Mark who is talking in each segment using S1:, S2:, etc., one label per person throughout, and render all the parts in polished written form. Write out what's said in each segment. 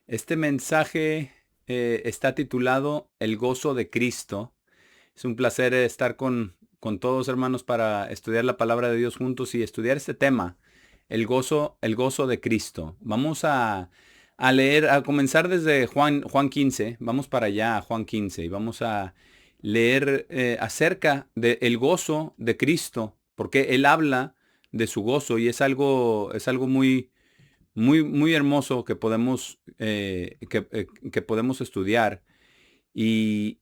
S1: Este mensaje está titulado El gozo de Cristo. Es un placer estar con todos hermanos para estudiar la palabra de Dios juntos y estudiar este tema, el gozo de Cristo. Vamos a leer, a comenzar desde Juan 15, vamos para allá a Juan 15 y vamos a leer acerca del gozo de Cristo, porque Él habla de su gozo y es algo muy hermoso que podemos estudiar. Y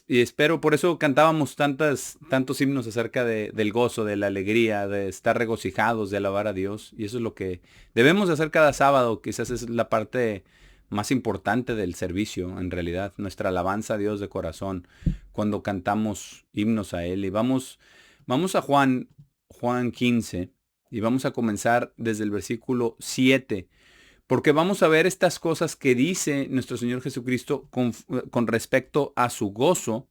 S1: espero, por eso cantábamos tantos himnos acerca del gozo, de la alegría, de estar regocijados, de alabar a Dios. Y eso es lo que debemos de hacer cada sábado. Quizás es la parte más importante del servicio, en realidad, nuestra alabanza a Dios de corazón, cuando cantamos himnos a Él. Y vamos a Juan 15, y vamos a comenzar desde el versículo 7. Porque vamos a ver estas cosas que dice nuestro Señor Jesucristo con respecto a su gozo.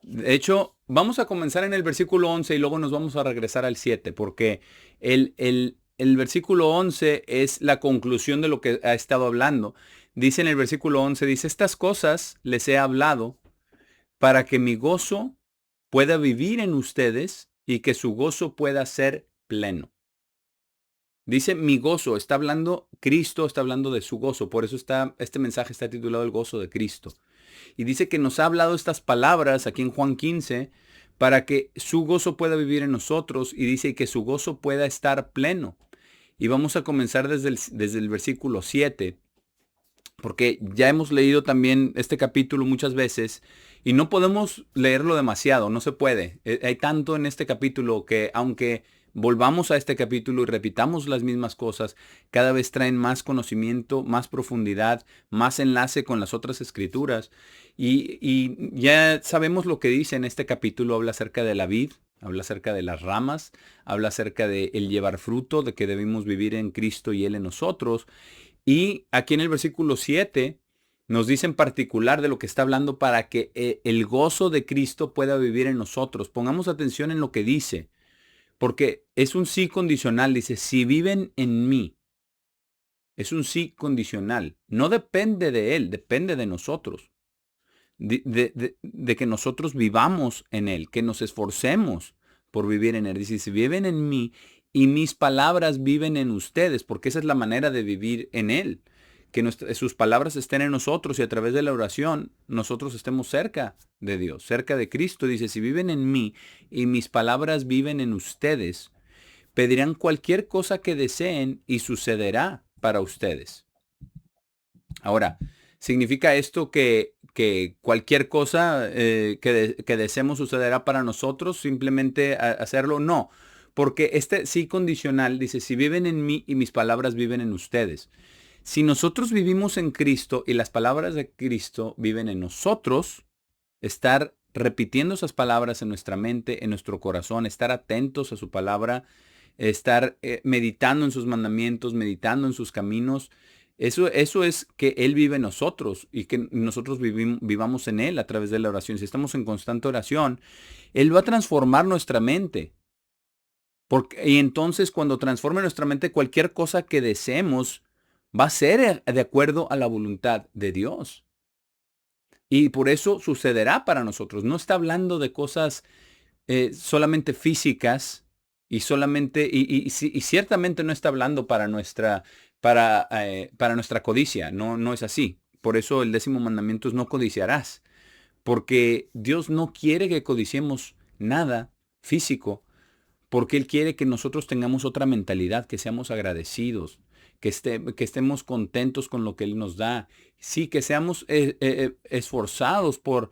S1: De hecho, vamos a comenzar en el versículo 11 y luego nos vamos a regresar al 7, porque el versículo 11 es la conclusión de lo que ha estado hablando. Dice en el versículo 11, dice, estas cosas les he hablado para que mi gozo pueda vivir en ustedes y que su gozo pueda ser pleno. Dice mi gozo, está hablando Cristo, está hablando de su gozo, por eso este mensaje está titulado El gozo de Cristo. Y dice que nos ha hablado estas palabras aquí en Juan 15 para que su gozo pueda vivir en nosotros y dice que su gozo pueda estar pleno. Y vamos a comenzar desde el versículo 7, porque ya hemos leído también este capítulo muchas veces y no podemos leerlo demasiado, no se puede. Hay tanto en este capítulo que aunque volvamos a este capítulo y repitamos las mismas cosas, cada vez traen más conocimiento, más profundidad, más enlace con las otras escrituras. Y ya sabemos lo que dice en este capítulo, habla acerca de la vid. Habla acerca de las ramas, habla acerca de el llevar fruto, de que debemos vivir en Cristo y Él en nosotros. Y aquí en el versículo 7 nos dice en particular de lo que está hablando para que el gozo de Cristo pueda vivir en nosotros. Pongamos atención en lo que dice, porque es un sí condicional. Dice, si viven en mí, es un sí condicional. No depende de Él, depende de nosotros. De que nosotros vivamos en Él, que nos esforcemos por vivir en Él. Dice, si viven en mí y mis palabras viven en ustedes, porque esa es la manera de vivir en Él. Que sus palabras estén en nosotros y a través de la oración nosotros estemos cerca de Dios, cerca de Cristo. Dice, si viven en mí y mis palabras viven en ustedes, pedirán cualquier cosa que deseen y sucederá para ustedes. Ahora, ¿significa esto que cualquier cosa que deseemos sucederá para nosotros? Simplemente hacerlo. No, porque este sí condicional dice, si viven en mí y mis palabras viven en ustedes. Si nosotros vivimos en Cristo y las palabras de Cristo viven en nosotros, estar repitiendo esas palabras en nuestra mente, en nuestro corazón, estar atentos a su palabra, estar meditando en sus mandamientos, meditando en sus caminos. Eso es que Él vive en nosotros y que nosotros vivamos en Él a través de la oración. Si estamos en constante oración, Él va a transformar nuestra mente. Y entonces cuando transforme nuestra mente, cualquier cosa que deseemos va a ser de acuerdo a la voluntad de Dios. Y por eso sucederá para nosotros. No está hablando de cosas solamente físicas y solamente y ciertamente no está hablando para nuestra codicia. No es así. Por eso el 10º mandamiento es no codiciarás, porque Dios no quiere que codiciemos nada físico, porque Él quiere que nosotros tengamos otra mentalidad, que seamos agradecidos, que estemos contentos con lo que Él nos da. Sí, que seamos esforzados por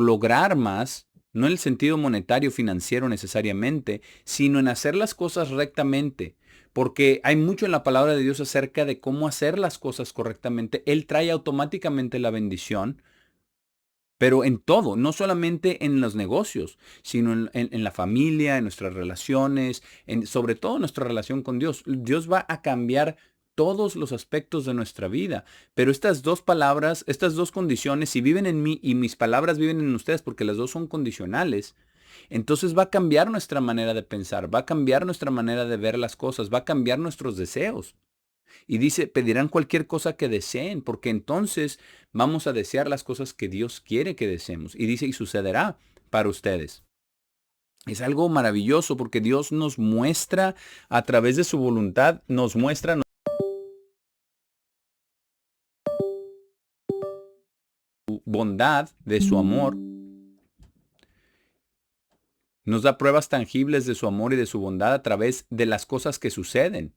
S1: lograr más, no en el sentido monetario, financiero necesariamente, sino en hacer las cosas rectamente. Porque hay mucho en la palabra de Dios acerca de cómo hacer las cosas correctamente. Él trae automáticamente la bendición, pero en todo, no solamente en los negocios, sino en la familia, en nuestras relaciones, sobre todo en nuestra relación con Dios. Dios va a cambiar todos los aspectos de nuestra vida. Pero estas dos palabras, estas dos condiciones, si viven en mí y mis palabras viven en ustedes, porque las dos son condicionales, entonces va a cambiar nuestra manera de pensar, va a cambiar nuestra manera de ver las cosas, va a cambiar nuestros deseos. Y dice, pedirán cualquier cosa que deseen, porque entonces vamos a desear las cosas que Dios quiere que deseemos. Y dice, y sucederá para ustedes. Es algo maravilloso porque Dios nos muestra a través de su voluntad, nos muestra su bondad, de su amor, nos da pruebas tangibles de su amor y de su bondad a través de las cosas que suceden.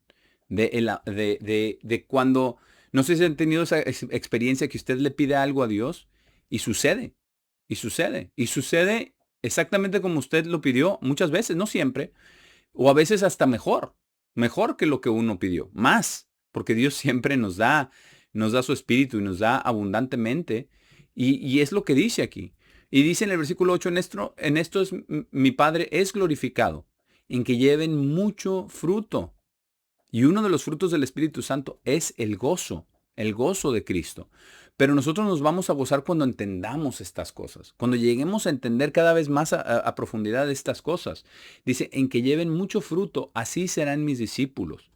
S1: De cuando, no sé si han tenido esa experiencia que usted le pide algo a Dios y sucede, y sucede, y sucede exactamente como usted lo pidió muchas veces, no siempre, o a veces hasta mejor, mejor que lo que uno pidió, más, porque Dios siempre nos da su espíritu y nos da abundantemente, y es lo que dice aquí. Y dice en el versículo 8, en esto es mi Padre es glorificado, en que lleven mucho fruto. Y uno de los frutos del Espíritu Santo es el gozo de Cristo. Pero nosotros nos vamos a gozar cuando entendamos estas cosas, cuando lleguemos a entender cada vez más a profundidad estas cosas. Dice, en que lleven mucho fruto, así serán mis discípulos.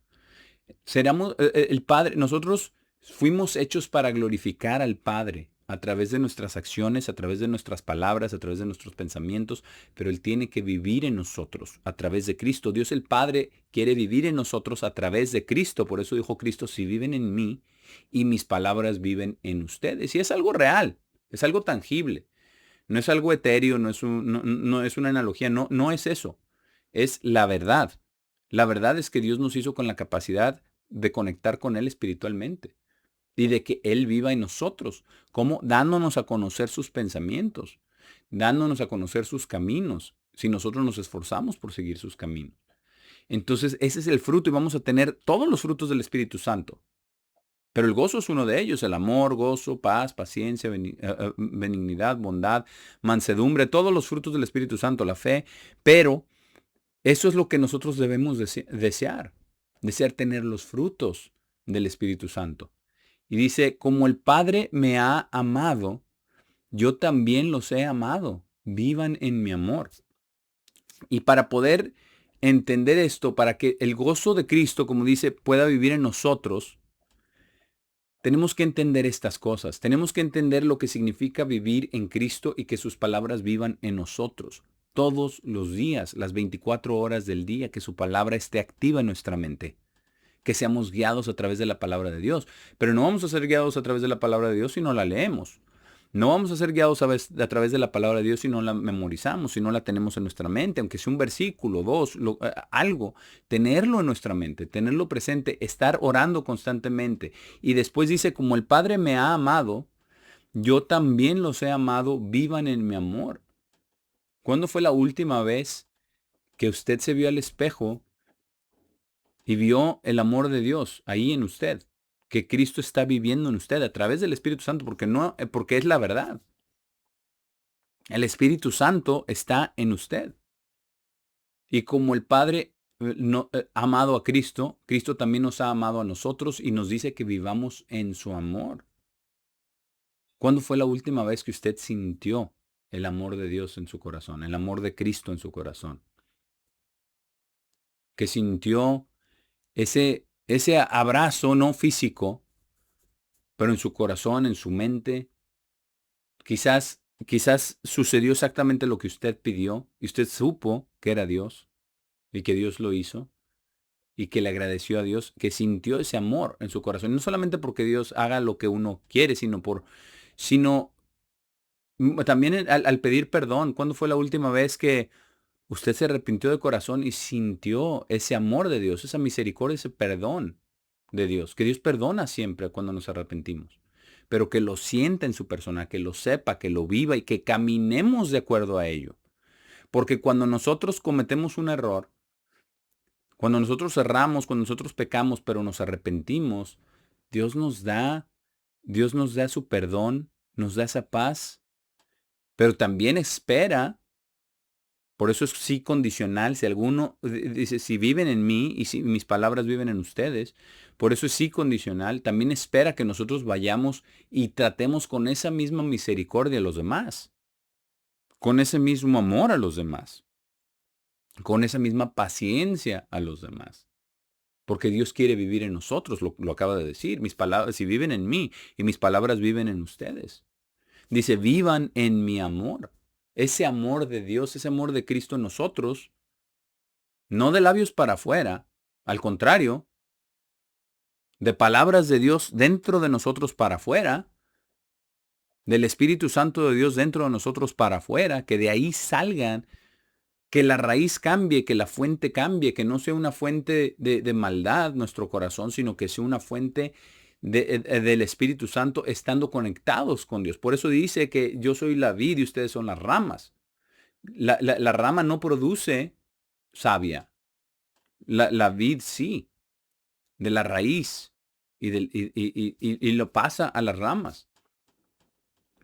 S1: Seremos el Padre, nosotros fuimos hechos para glorificar al Padre a través de nuestras acciones, a través de nuestras palabras, a través de nuestros pensamientos, pero Él tiene que vivir en nosotros a través de Cristo. Dios el Padre quiere vivir en nosotros a través de Cristo. Por eso dijo Cristo, si viven en mí y mis palabras viven en ustedes. Y es algo real, es algo tangible. No es algo etéreo, no es una analogía, no es eso. Es la verdad. La verdad es que Dios nos hizo con la capacidad de conectar con Él espiritualmente y de que Él viva en nosotros, como dándonos a conocer sus pensamientos, dándonos a conocer sus caminos, si nosotros nos esforzamos por seguir sus caminos. Entonces, ese es el fruto y vamos a tener todos los frutos del Espíritu Santo. Pero el gozo es uno de ellos, el amor, gozo, paz, paciencia, benignidad, bondad, mansedumbre, todos los frutos del Espíritu Santo, la fe. Pero eso es lo que nosotros debemos desear tener los frutos del Espíritu Santo. Y dice, como el Padre me ha amado, yo también los he amado. Vivan en mi amor. Y para poder entender esto, para que el gozo de Cristo, como dice, pueda vivir en nosotros, tenemos que entender estas cosas. Tenemos que entender lo que significa vivir en Cristo y que sus palabras vivan en nosotros. Todos los días, las 24 horas del día, que su palabra esté activa en nuestra mente. Que seamos guiados a través de la palabra de Dios. Pero no vamos a ser guiados a través de la palabra de Dios si no la leemos. No vamos a ser guiados a través de la palabra de Dios si no la memorizamos, si no la tenemos en nuestra mente, aunque sea un versículo, dos, algo, tenerlo en nuestra mente, tenerlo presente, estar orando constantemente. Y después dice, como el Padre me ha amado, yo también los he amado, vivan en mi amor. ¿Cuándo fue la última vez que usted se vio al espejo y vio el amor de Dios ahí en usted? Que Cristo está viviendo en usted a través del Espíritu Santo, porque es la verdad. El Espíritu Santo está en usted. Y como el Padre ha amado a Cristo, Cristo también nos ha amado a nosotros y nos dice que vivamos en su amor. ¿Cuándo fue la última vez que usted sintió el amor de Dios en su corazón, el amor de Cristo en su corazón? Que sintió ese abrazo no físico, pero en su corazón, en su mente. Quizás sucedió exactamente lo que usted pidió y usted supo que era Dios y que Dios lo hizo y que le agradeció a Dios, que sintió ese amor en su corazón. No solamente porque Dios haga lo que uno quiere, sino también al pedir perdón. ¿Cuándo fue la última vez que usted se arrepintió de corazón y sintió ese amor de Dios, esa misericordia, ese perdón de Dios? Que Dios perdona siempre cuando nos arrepentimos, pero que lo sienta en su persona, que lo sepa, que lo viva y que caminemos de acuerdo a ello. Porque cuando nosotros cometemos un error, cuando nosotros erramos, cuando nosotros pecamos, pero nos arrepentimos, Dios nos da, Dios nos da su perdón, nos da esa paz, pero también espera. Por eso es sí condicional. Si alguno dice, si viven en mí y si mis palabras viven en ustedes, por eso es sí condicional. También espera que nosotros vayamos y tratemos con esa misma misericordia a los demás, con ese mismo amor a los demás, con esa misma paciencia a los demás. porque Dios quiere vivir en nosotros, lo acaba de decir. Mis palabras, si viven en mí y mis palabras viven en ustedes. Dice, vivan en mi amor. Ese amor de Dios, ese amor de Cristo en nosotros, no de labios para afuera, al contrario, de palabras de Dios dentro de nosotros para afuera, del Espíritu Santo de Dios dentro de nosotros para afuera, que de ahí salgan, que la raíz cambie, que la fuente cambie, que no sea una fuente de maldad nuestro corazón, sino que sea una fuente del Espíritu Santo estando conectados con Dios. Por eso dice que yo soy la vid y ustedes son las ramas. La rama no produce savia. La vid sí, de la raíz y lo pasa a las ramas.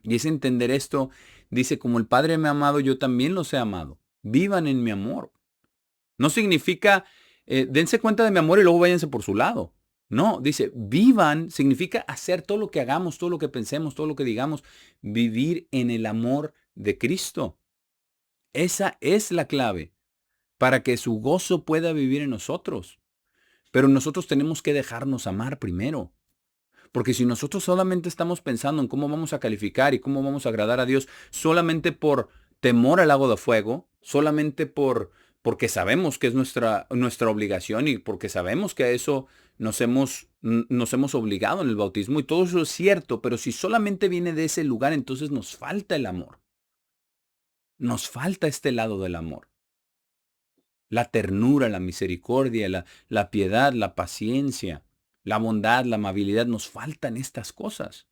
S1: Y es entender esto, dice, como el Padre me ha amado, yo también los he amado. Vivan en mi amor. No significa, dense cuenta de mi amor y luego váyanse por su lado. No, dice, vivan significa hacer todo lo que hagamos, todo lo que pensemos, todo lo que digamos, vivir en el amor de Cristo. Esa es la clave para que su gozo pueda vivir en nosotros. Pero nosotros tenemos que dejarnos amar primero. Porque si nosotros solamente estamos pensando en cómo vamos a calificar y cómo vamos a agradar a Dios solamente por temor al lago de fuego, solamente porque sabemos que es nuestra obligación y porque sabemos que a eso nos hemos obligado en el bautismo y todo eso es cierto, pero si solamente viene de ese lugar, entonces nos falta el amor. Nos falta este lado del amor. La ternura, la misericordia, la piedad, la paciencia, la bondad, la amabilidad, nos faltan estas cosas.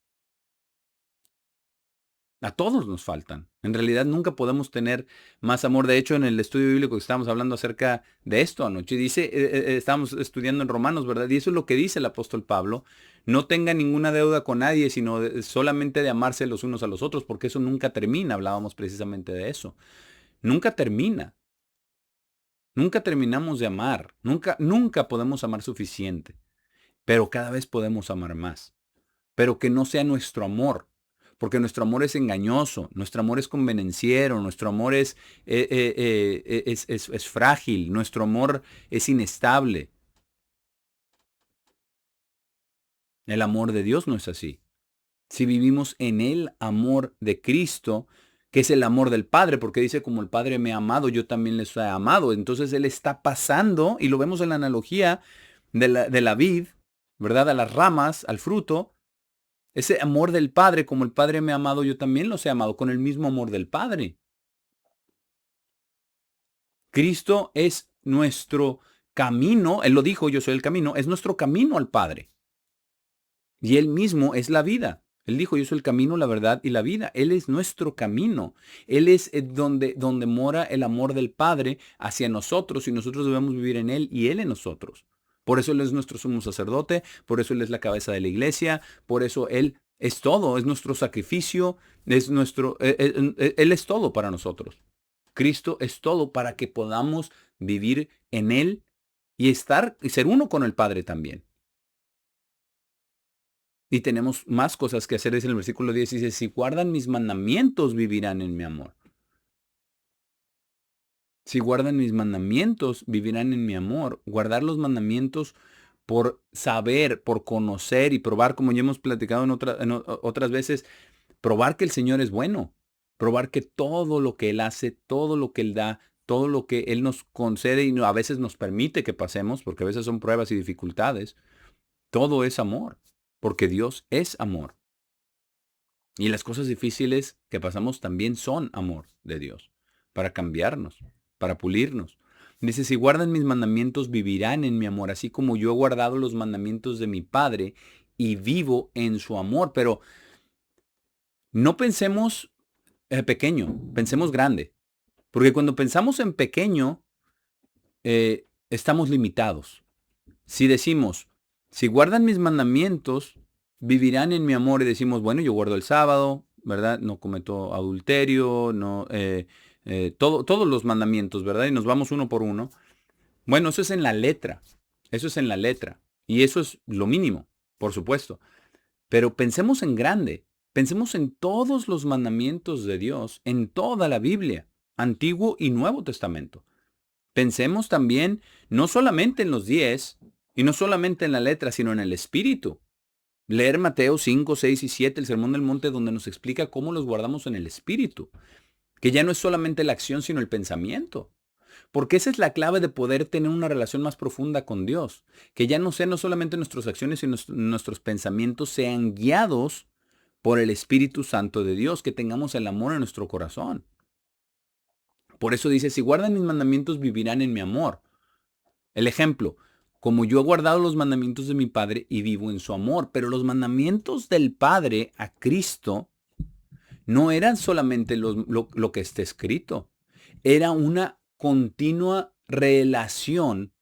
S1: A todos nos faltan. En realidad nunca podemos tener más amor. De hecho, en el estudio bíblico que estábamos hablando acerca de esto anoche, dice, estábamos estudiando en Romanos, ¿verdad? Y eso es lo que dice el apóstol Pablo. No tenga ninguna deuda con nadie, sino solamente de amarse los unos a los otros, porque eso nunca termina. Hablábamos precisamente de eso. Nunca termina. Nunca terminamos de amar. Nunca podemos amar suficiente. Pero cada vez podemos amar más. Pero que no sea nuestro amor, porque nuestro amor es engañoso, nuestro amor es convenenciero, nuestro amor es frágil, nuestro amor es inestable. El amor de Dios no es así. Si vivimos en el amor de Cristo, que es el amor del Padre, porque dice, como el Padre me ha amado, yo también les he amado. Entonces Él está pasando, y lo vemos en la analogía de la vid, ¿verdad? A las ramas, al fruto. Ese amor del Padre, como el Padre me ha amado, yo también los he amado con el mismo amor del Padre. Cristo es nuestro camino, Él lo dijo, yo soy el camino, es nuestro camino al Padre. Y Él mismo es la vida. Él dijo, yo soy el camino, la verdad y la vida. Él es nuestro camino. Él es donde mora el amor del Padre hacia nosotros y nosotros debemos vivir en Él y Él en nosotros. Por eso Él es nuestro sumo sacerdote, por eso Él es la cabeza de la iglesia, por eso Él es todo, es nuestro sacrificio, Él es todo para nosotros. Cristo es todo para que podamos vivir en Él y ser uno con el Padre también. Y tenemos más cosas que hacer. Es en el versículo 10, dice, si guardan mis mandamientos, vivirán en mi amor. Si guardan mis mandamientos, vivirán en mi amor. Guardar los mandamientos por saber, por conocer y probar, como ya hemos platicado otras veces, probar que el Señor es bueno. Probar que todo lo que Él hace, todo lo que Él da, todo lo que Él nos concede y a veces nos permite que pasemos, porque a veces son pruebas y dificultades, todo es amor, porque Dios es amor. Y las cosas difíciles que pasamos también son amor de Dios, para cambiarnos, para pulirnos. Dice, si guardan mis mandamientos, vivirán en mi amor, así como yo he guardado los mandamientos de mi Padre y vivo en su amor. Pero no pensemos pequeño, pensemos grande. Porque cuando pensamos en pequeño, estamos limitados. Si decimos, si guardan mis mandamientos, vivirán en mi amor y decimos, bueno, yo guardo el sábado, ¿verdad? No cometo adulterio, no, todos los mandamientos, ¿verdad? Y nos vamos uno por uno. Bueno, eso es en la letra. Eso es en la letra. Y eso es lo mínimo, por supuesto. Pero pensemos en grande. Pensemos en todos los mandamientos de Dios, en toda la Biblia, Antiguo y Nuevo Testamento. Pensemos también no solamente en los 10, Y no solamente en la letra, sino en el espíritu. Leer Mateo 5, 6 y 7, el Sermón del Monte, donde nos explica cómo los guardamos en el espíritu. Que ya no es solamente la acción, sino el pensamiento. Porque esa es la clave de poder tener una relación más profunda con Dios. Que ya no sean no solamente nuestras acciones, sino nuestros pensamientos sean guiados por el Espíritu Santo de Dios. Que tengamos el amor en nuestro corazón. Por eso dice, si guardan mis mandamientos, vivirán en mi amor. El ejemplo, como yo he guardado los mandamientos de mi Padre y vivo en su amor. Pero los mandamientos del Padre a Cristo no eran solamente lo que está escrito. Era una continua relación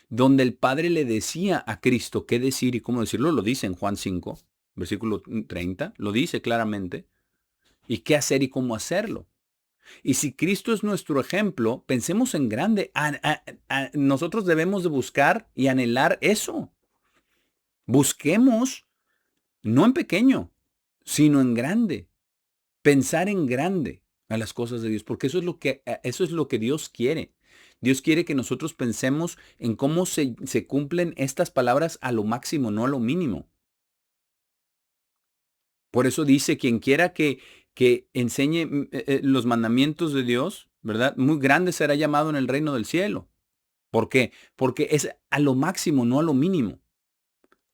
S1: donde el Padre le decía a Cristo qué decir y cómo decirlo. Lo dice en Juan 5, versículo 30. Lo dice claramente. Y qué hacer y cómo hacerlo. Y si Cristo es nuestro ejemplo, pensemos en grande. Nosotros debemos de buscar y anhelar eso. Busquemos, no en pequeño, sino en grande. Pensar en grande a las cosas de Dios, porque eso es lo que Dios quiere. Dios quiere que nosotros pensemos en cómo se cumplen estas palabras a lo máximo, no a lo mínimo. Por eso dice, quien quiera que enseñe los mandamientos de Dios, ¿verdad? Muy grande será llamado en el reino del cielo. ¿Por qué? Porque es a lo máximo, no a lo mínimo.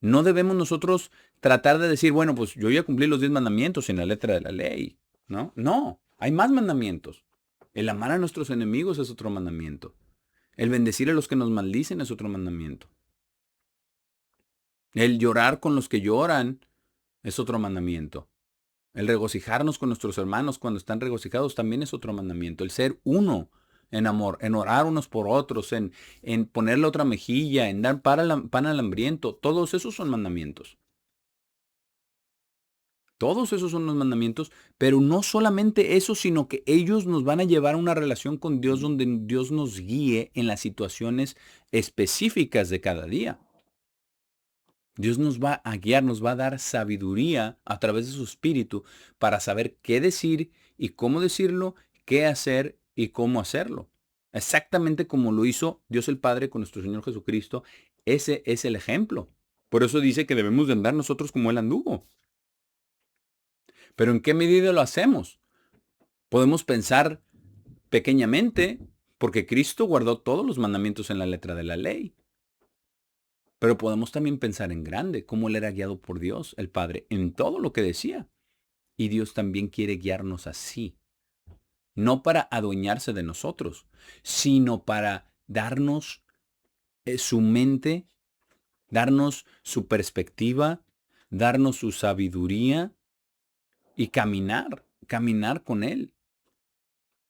S1: No debemos nosotros tratar de decir, bueno, pues yo ya cumplí los 10 mandamientos en la letra de la ley, ¿no? No, hay más mandamientos. El amar a nuestros enemigos es otro mandamiento. El bendecir a los que nos maldicen es otro mandamiento. El llorar con los que lloran es otro mandamiento. El regocijarnos con nuestros hermanos cuando están regocijados también es otro mandamiento. El ser uno en amor, en orar unos por otros, en ponerle otra mejilla, en dar pan al hambriento, todos esos son mandamientos. Todos esos son los mandamientos, pero no solamente eso, sino que ellos nos van a llevar a una relación con Dios donde Dios nos guíe en las situaciones específicas de cada día. Dios nos va a guiar, nos va a dar sabiduría a través de su espíritu para saber qué decir y cómo decirlo, qué hacer y cómo hacerlo. Exactamente como lo hizo Dios el Padre con nuestro Señor Jesucristo. Ese es el ejemplo. Por eso dice que debemos de andar nosotros como Él anduvo. Pero ¿en qué medida lo hacemos? Podemos pensar pequeñamente, porque Cristo guardó todos los mandamientos en la letra de la ley. Pero podemos también pensar en grande, cómo Él era guiado por Dios, el Padre, en todo lo que decía. Y Dios también quiere guiarnos así, no para adueñarse de nosotros, sino para darnos su mente, darnos su perspectiva, darnos su sabiduría y caminar con Él.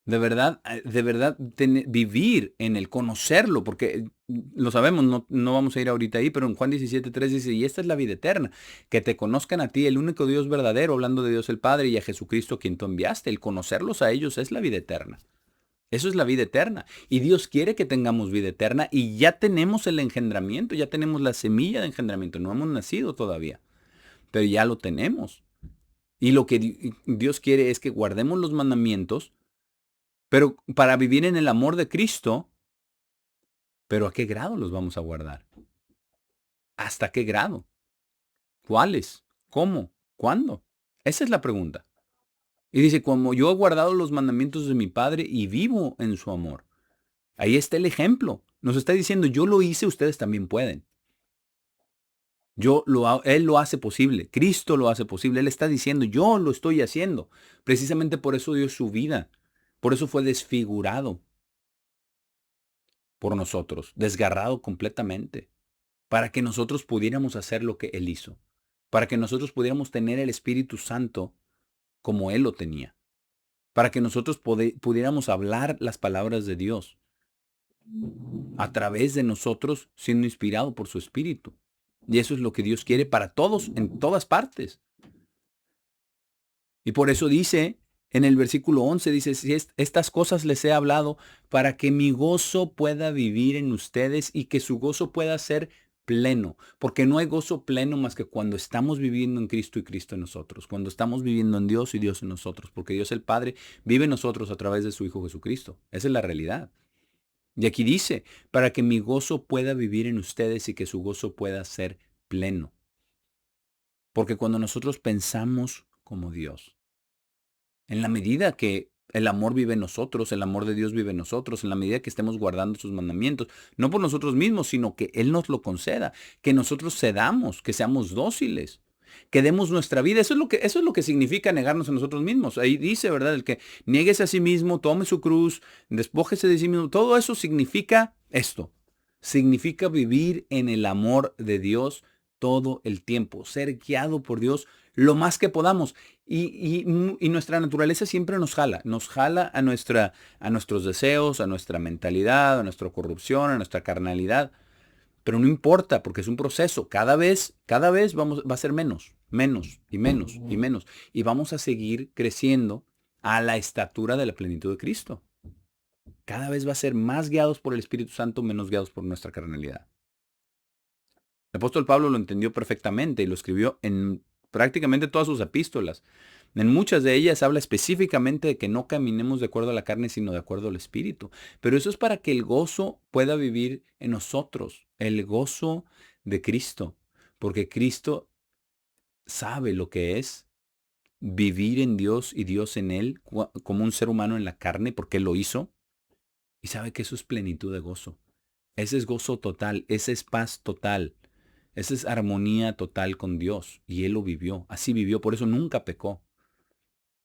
S1: De verdad, vivir en el conocerlo, porque lo sabemos, no vamos a ir ahorita ahí, pero en Juan 17:3 dice, y esta es la vida eterna, que te conozcan a ti, el único Dios verdadero, hablando de Dios el Padre y a Jesucristo quien tú enviaste. El conocerlos a ellos es la vida eterna. Eso es la vida eterna. Y Dios quiere que tengamos vida eterna y ya tenemos el engendramiento, ya tenemos la semilla de engendramiento. No hemos nacido todavía, pero ya lo tenemos. Y lo que Dios quiere es que guardemos los mandamientos, pero para vivir en el amor de Cristo. Pero ¿a qué grado los vamos a guardar? ¿Hasta qué grado? ¿Cuáles? ¿Cómo? ¿Cuándo? Esa es la pregunta. Y dice, como yo he guardado los mandamientos de mi Padre y vivo en su amor. Ahí está el ejemplo. Nos está diciendo, yo lo hice, ustedes también pueden. Él lo hace posible. Cristo lo hace posible. Él está diciendo, yo lo estoy haciendo. Precisamente por eso dio su vida. Por eso fue desfigurado por nosotros, desgarrado completamente, para que nosotros pudiéramos hacer lo que Él hizo, para que nosotros pudiéramos tener el Espíritu Santo como Él lo tenía, para que nosotros pudiéramos hablar las palabras de Dios a través de nosotros siendo inspirado por su Espíritu. Y eso es lo que Dios quiere para todos, en todas partes. Y por eso dice, en el versículo 11, dice, si estas cosas les he hablado para que mi gozo pueda vivir en ustedes y que su gozo pueda ser pleno, porque no hay gozo pleno más que cuando estamos viviendo en Cristo y Cristo en nosotros, cuando estamos viviendo en Dios y Dios en nosotros, porque Dios el Padre vive en nosotros a través de su Hijo Jesucristo. Esa es la realidad. Y aquí dice, para que mi gozo pueda vivir en ustedes y que su gozo pueda ser pleno. Porque cuando nosotros pensamos como Dios, en la medida que el amor vive en nosotros, el amor de Dios vive en nosotros, en la medida que estemos guardando sus mandamientos, no por nosotros mismos, sino que Él nos lo conceda, que nosotros cedamos, que seamos dóciles, que demos nuestra vida. Eso es lo que significa negarnos a nosotros mismos. Ahí dice, ¿verdad? El que nieguese a sí mismo, tome su cruz, despójese de sí mismo. Todo eso significa esto. Significa vivir en el amor de Dios todo el tiempo, ser guiado por Dios lo más que podamos. Y nuestra naturaleza siempre nos jala a nuestros deseos, a nuestra mentalidad, a nuestra corrupción, a nuestra carnalidad. Pero no importa, porque es un proceso. Cada vez va a ser menos, menos y menos y menos. Y vamos a seguir creciendo a la estatura de la plenitud de Cristo. Cada vez va a ser más guiados por el Espíritu Santo, menos guiados por nuestra carnalidad. El apóstol Pablo lo entendió perfectamente y lo escribió en prácticamente todas sus epístolas. En muchas de ellas habla específicamente de que no caminemos de acuerdo a la carne, sino de acuerdo al Espíritu. Pero eso es para que el gozo pueda vivir en nosotros, el gozo de Cristo. Porque Cristo sabe lo que es vivir en Dios y Dios en Él como un ser humano en la carne, porque Él lo hizo. Y sabe que eso es plenitud de gozo. Ese es gozo total, ese es paz total. Esa es armonía total con Dios. Y Él lo vivió. Así vivió. Por eso nunca pecó.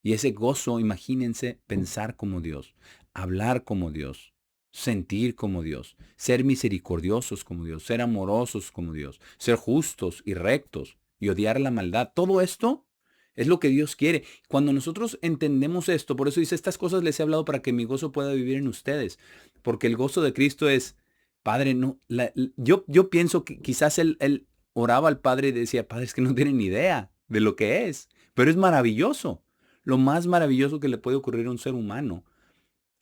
S1: Y ese gozo, imagínense pensar como Dios, hablar como Dios, sentir como Dios, ser misericordiosos como Dios, ser amorosos como Dios, ser justos y rectos y odiar la maldad. Todo esto es lo que Dios quiere. Cuando nosotros entendemos esto, por eso dice, estas cosas les he hablado para que mi gozo pueda vivir en ustedes. Porque el gozo de Cristo es, Padre, no, yo pienso que quizás él oraba al Padre y decía, Padre, es que no tienen ni idea de lo que es, pero es maravilloso. Lo más maravilloso que le puede ocurrir a un ser humano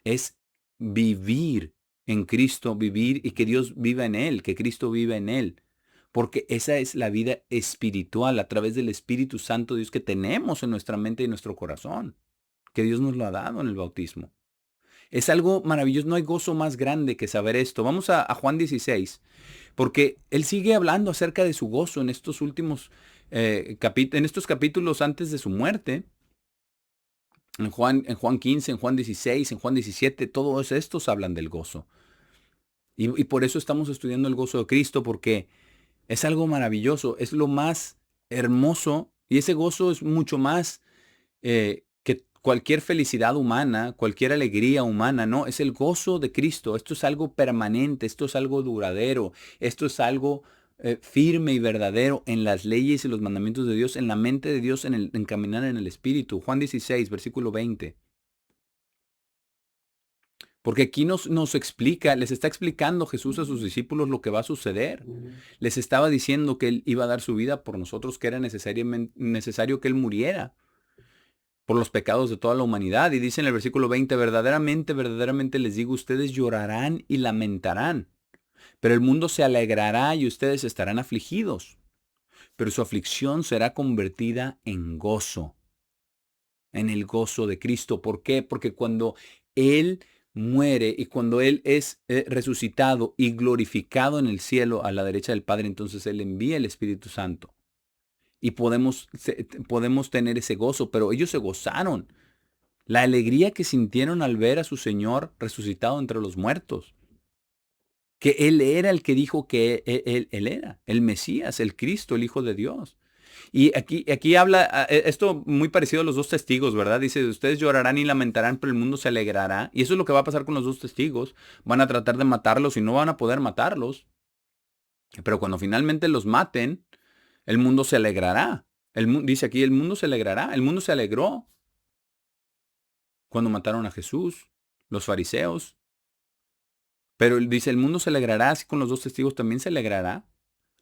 S1: es vivir en Cristo, vivir y que Dios viva en él, que Cristo viva en él. Porque esa es la vida espiritual a través del Espíritu Santo Dios que tenemos en nuestra mente y en nuestro corazón, que Dios nos lo ha dado en el bautismo. Es algo maravilloso, no hay gozo más grande que saber esto. Vamos a Juan 16, porque él sigue hablando acerca de su gozo en estos últimos en estos capítulos antes de su muerte. En Juan 15, en Juan 16, en Juan 17, todos estos hablan del gozo. Y por eso estamos estudiando el gozo de Cristo, porque es algo maravilloso, es lo más hermoso y ese gozo es mucho más que cualquier felicidad humana, cualquier alegría humana, no, es el gozo de Cristo. Esto es algo permanente, esto es algo duradero, esto es algo firme y verdadero en las leyes y los mandamientos de Dios, en la mente de Dios, en caminar en el Espíritu. Juan 16, versículo 20. Porque aquí nos explica, les está explicando Jesús a sus discípulos lo que va a suceder. Les estaba diciendo que Él iba a dar su vida por nosotros, que era necesario que Él muriera por los pecados de toda la humanidad. Y dice en el versículo 20, verdaderamente, verdaderamente les digo, ustedes llorarán y lamentarán, pero el mundo se alegrará y ustedes estarán afligidos, pero su aflicción será convertida en gozo, en el gozo de Cristo. ¿Por qué? Porque cuando Él muere y cuando Él es resucitado y glorificado en el cielo a la derecha del Padre, entonces Él envía el Espíritu Santo. Y podemos tener ese gozo, pero ellos se gozaron. La alegría que sintieron al ver a su Señor resucitado entre los muertos. Que Él era el que dijo que él era, el Mesías, el Cristo, el Hijo de Dios. Y aquí habla esto muy parecido a los dos testigos, ¿verdad? Dice, ustedes llorarán y lamentarán, pero el mundo se alegrará. Y eso es lo que va a pasar con los dos testigos. Van a tratar de matarlos y no van a poder matarlos. Pero cuando finalmente los maten, el mundo se alegrará. Dice aquí, el mundo se alegrará. El mundo se alegró cuando mataron a Jesús, los fariseos. Pero él dice, el mundo se alegrará, así con los dos testigos también se alegrará,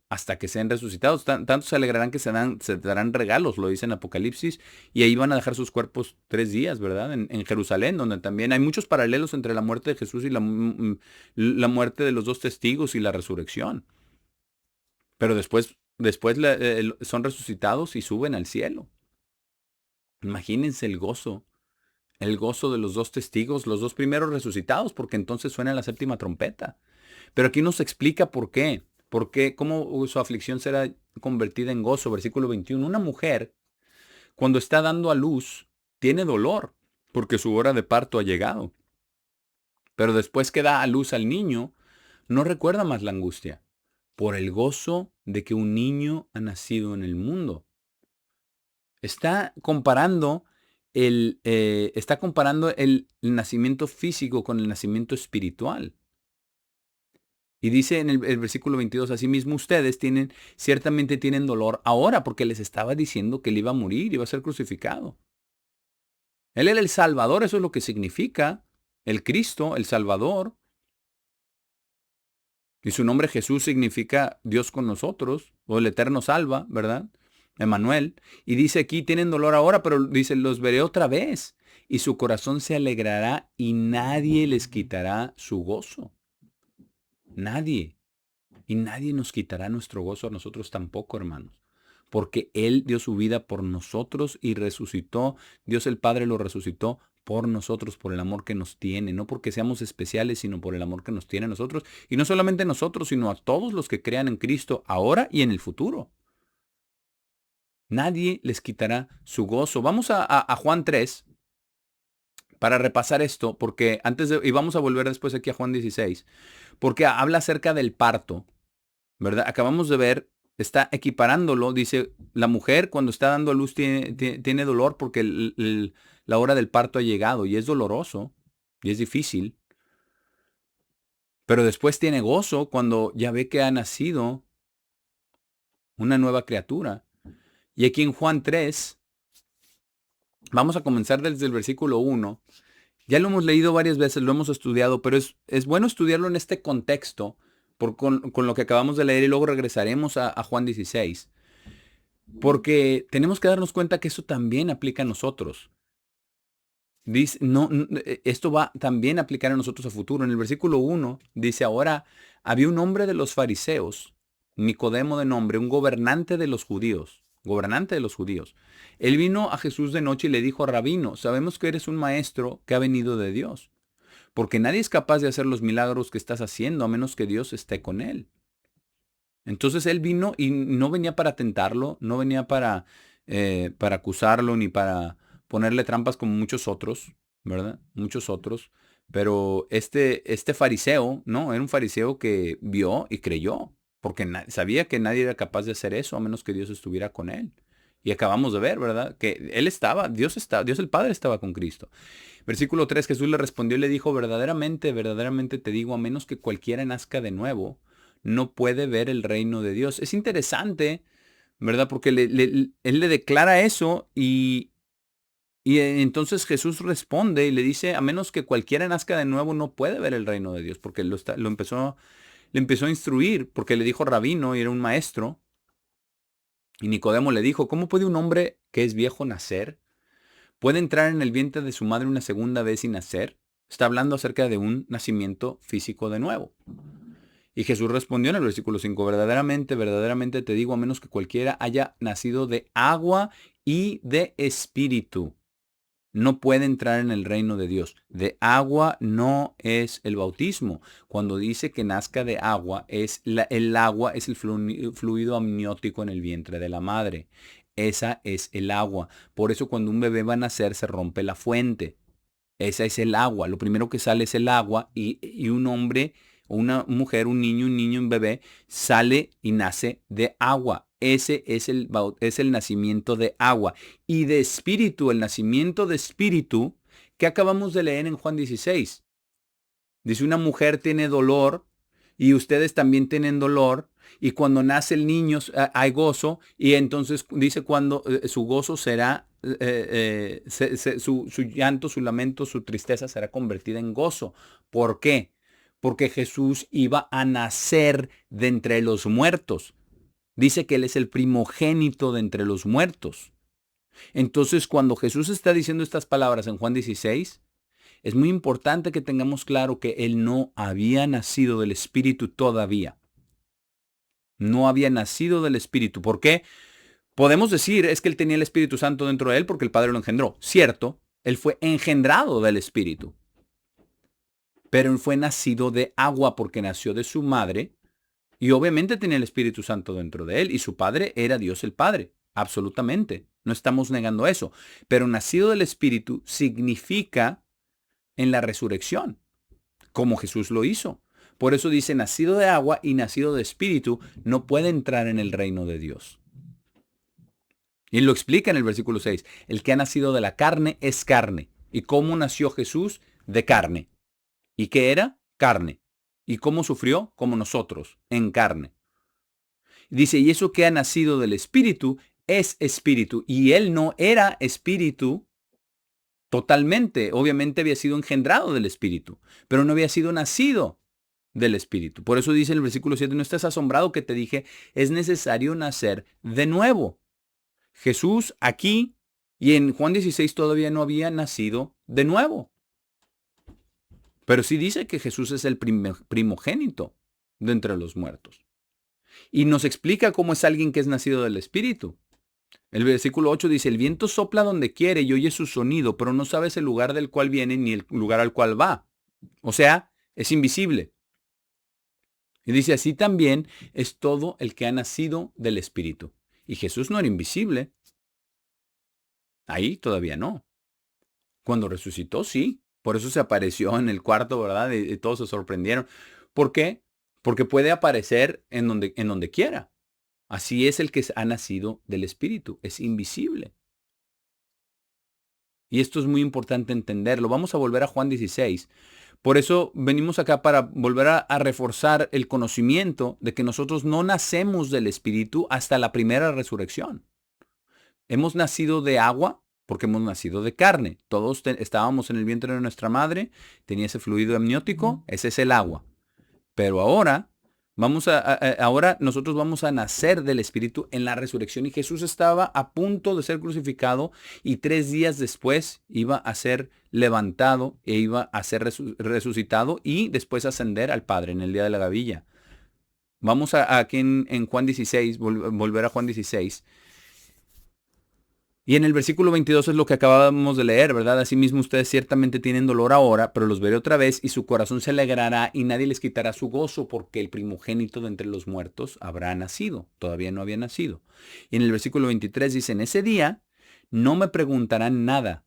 S1: hasta que sean resucitados. Tanto se alegrarán que se darán regalos, lo dice en Apocalipsis, y ahí van a dejar sus cuerpos 3 días, ¿verdad? En Jerusalén, donde también hay muchos paralelos entre la muerte de Jesús y la muerte de los dos testigos y la resurrección. Pero después son resucitados y suben al cielo. Imagínense el gozo, El gozo de los dos testigos, los dos primeros resucitados, porque entonces suena la séptima trompeta. Pero aquí nos explica por qué. Por qué, cómo su aflicción será convertida en gozo. Versículo 21. Una mujer, cuando está dando a luz, tiene dolor, porque su hora de parto ha llegado. Pero después que da a luz al niño, no recuerda más la angustia, por el gozo de que un niño ha nacido en el mundo. Está comparando el nacimiento físico con el nacimiento espiritual. Y dice en el versículo 22, asimismo ustedes ciertamente tienen dolor ahora, porque les estaba diciendo que él iba a morir, iba a ser crucificado. Él era el Salvador, eso es lo que significa el Cristo, el Salvador. Y su nombre Jesús significa Dios con nosotros, o el Eterno salva, ¿verdad? Emmanuel. Y dice aquí, tienen dolor ahora, pero dice, los veré otra vez. Y su corazón se alegrará y nadie les quitará su gozo. Nadie. Y nadie nos quitará nuestro gozo, a nosotros tampoco, hermanos. Porque Él dio su vida por nosotros y resucitó. Dios el Padre lo resucitó por nosotros, por el amor que nos tiene. No porque seamos especiales, sino por el amor que nos tiene a nosotros. Y no solamente a nosotros, sino a todos los que crean en Cristo ahora y en el futuro. Nadie les quitará su gozo. Vamos a Juan 3 para repasar esto, porque y vamos a volver después aquí a Juan 16, porque habla acerca del parto, ¿verdad? Acabamos de ver, está equiparándolo, dice, la mujer cuando está dando a luz tiene dolor porque la hora del parto ha llegado y es doloroso y es difícil, pero después tiene gozo cuando ya ve que ha nacido una nueva criatura. Y aquí en Juan 3, vamos a comenzar desde el versículo 1. Ya lo hemos leído varias veces, lo hemos estudiado, pero es bueno estudiarlo en este contexto con lo que acabamos de leer y luego regresaremos a Juan 16. Porque tenemos que darnos cuenta que eso también aplica a nosotros. Dice, esto va también a aplicar a nosotros a futuro. En el versículo 1 dice, ahora había un hombre de los fariseos, Nicodemo de nombre, un gobernante de los judíos. Gobernante de los judíos. Él vino a Jesús de noche y le dijo, Rabino, sabemos que eres un maestro que ha venido de Dios, porque nadie es capaz de hacer los milagros que estás haciendo a menos que Dios esté con él. Entonces él vino y no venía para tentarlo, no venía para acusarlo ni para ponerle trampas como muchos otros, ¿verdad? Muchos otros. Pero este fariseo, ¿no? Era un fariseo que vio y creyó, porque sabía que nadie era capaz de hacer eso a menos que Dios estuviera con él. Y acabamos de ver, ¿verdad? Que Dios el Padre estaba con Cristo. Versículo 3, Jesús le respondió y le dijo, verdaderamente, verdaderamente te digo, a menos que cualquiera nazca de nuevo, no puede ver el reino de Dios. Es interesante, ¿verdad? Porque él le declara eso y entonces Jesús responde y le dice, a menos que cualquiera nazca de nuevo, no puede ver el reino de Dios, porque le empezó a instruir, porque le dijo rabino y era un maestro. Y Nicodemo le dijo, ¿cómo puede un hombre que es viejo nacer? ¿Puede entrar en el vientre de su madre una segunda vez y nacer? Está hablando acerca de un nacimiento físico de nuevo. Y Jesús respondió en el versículo 5, verdaderamente, verdaderamente te digo, a menos que cualquiera haya nacido de agua y de espíritu, no puede entrar en el reino de Dios. De agua no es el bautismo. Cuando dice que nazca de agua, el agua es el fluido amniótico en el vientre de la madre. Esa es el agua. Por eso cuando un bebé va a nacer se rompe la fuente. Esa es el agua. Lo primero que sale es el agua y un hombre, una mujer, un niño, un bebé, sale y nace de agua. Ese es el nacimiento de agua. Y de espíritu, el nacimiento de espíritu que acabamos de leer en Juan 16. Dice, una mujer tiene dolor y ustedes también tienen dolor. Y cuando nace el niño hay gozo. Y entonces dice cuando su gozo será, su llanto, su lamento, su tristeza será convertida en gozo. ¿Por qué? Porque Jesús iba a nacer de entre los muertos. Dice que Él es el primogénito de entre los muertos. Entonces, cuando Jesús está diciendo estas palabras en Juan 16, es muy importante que tengamos claro que Él no había nacido del Espíritu todavía. No había nacido del Espíritu. ¿Por qué? Podemos decir, es que Él tenía el Espíritu Santo dentro de Él porque el Padre lo engendró. Cierto, Él fue engendrado del Espíritu. Pero él fue nacido de agua porque nació de su madre y obviamente tenía el Espíritu Santo dentro de él y su padre era Dios el Padre. Absolutamente. No estamos negando eso. Pero nacido del Espíritu significa en la resurrección, como Jesús lo hizo. Por eso dice, nacido de agua y nacido de Espíritu no puede entrar en el reino de Dios. Y lo explica en el versículo 6. El que ha nacido de la carne es carne. ¿Y cómo nació Jesús? De carne. ¿Y qué era? Carne. ¿Y cómo sufrió? Como nosotros, en carne. Dice, y eso que ha nacido del Espíritu es Espíritu. Y él no era Espíritu totalmente. Obviamente había sido engendrado del Espíritu, pero no había sido nacido del Espíritu. Por eso dice en el versículo 7, no estés asombrado que te dije, es necesario nacer de nuevo. Jesús aquí y en Juan 16 todavía no había nacido de nuevo. Pero sí dice que Jesús es el primogénito de entre los muertos. Y nos explica cómo es alguien que es nacido del Espíritu. El versículo 8 dice, el viento sopla donde quiere y oye su sonido, pero no sabes el lugar del cual viene ni el lugar al cual va. O sea, es invisible. Y dice, así también es todo el que ha nacido del Espíritu. Y Jesús no era invisible. Ahí todavía no. Cuando resucitó, sí. Por eso se apareció en el cuarto, ¿verdad? Y todos se sorprendieron. ¿Por qué? Porque puede aparecer en donde quiera. Así es el que ha nacido del Espíritu. Es invisible. Y esto es muy importante entenderlo. Vamos a volver a Juan 16. Por eso venimos acá para volver a reforzar el conocimiento de que nosotros no nacemos del Espíritu hasta la primera resurrección. Hemos nacido de agua porque hemos nacido de carne. Todos estábamos en el vientre de nuestra madre, tenía ese fluido amniótico, ese es el agua. Pero ahora, ahora nosotros vamos a nacer del Espíritu en la resurrección. Y Jesús estaba a punto de ser crucificado y 3 días después iba a ser levantado e iba a ser resucitado y después ascender al Padre en el día de la gavilla. Vamos aquí en Juan 16, volver a Juan 16. Y en el versículo 22 es lo que acabamos de leer, ¿verdad? Asimismo ustedes ciertamente tienen dolor ahora, pero los veré otra vez y su corazón se alegrará y nadie les quitará su gozo porque el primogénito de entre los muertos habrá nacido. Todavía no había nacido. Y en el versículo 23 dice, en ese día no me preguntarán nada.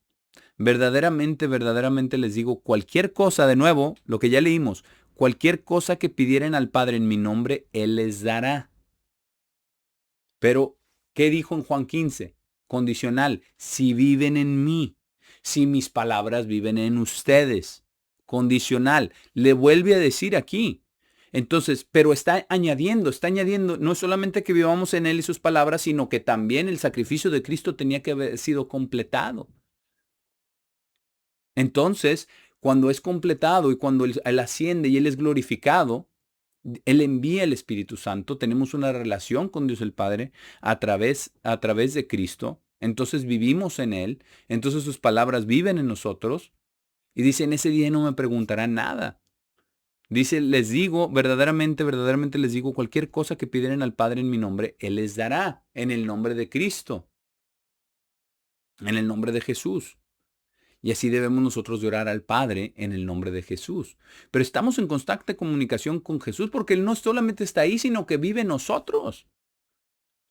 S1: Verdaderamente, verdaderamente les digo, cualquier cosa, de nuevo, lo que ya leímos, cualquier cosa que pidieren al Padre en mi nombre, Él les dará. Pero, ¿qué dijo en Juan 15? Condicional, si viven en mí, si mis palabras viven en ustedes. Condicional, le vuelve a decir aquí. Entonces, pero está añadiendo, no solamente que vivamos en Él y sus palabras, sino que también el sacrificio de Cristo tenía que haber sido completado. Entonces, cuando es completado y cuando Él asciende y Él es glorificado, Él envía el Espíritu Santo, tenemos una relación con Dios el Padre a través de Cristo, entonces vivimos en Él, entonces sus palabras viven en nosotros, y dice, en ese día no me preguntarán nada. Dice, les digo, verdaderamente, verdaderamente les digo, cualquier cosa que pidieran al Padre en mi nombre, Él les dará, en el nombre de Cristo, en el nombre de Jesús. Y así debemos nosotros de orar al Padre en el nombre de Jesús. Pero estamos en constante comunicación con Jesús porque Él no solamente está ahí, sino que vive en nosotros.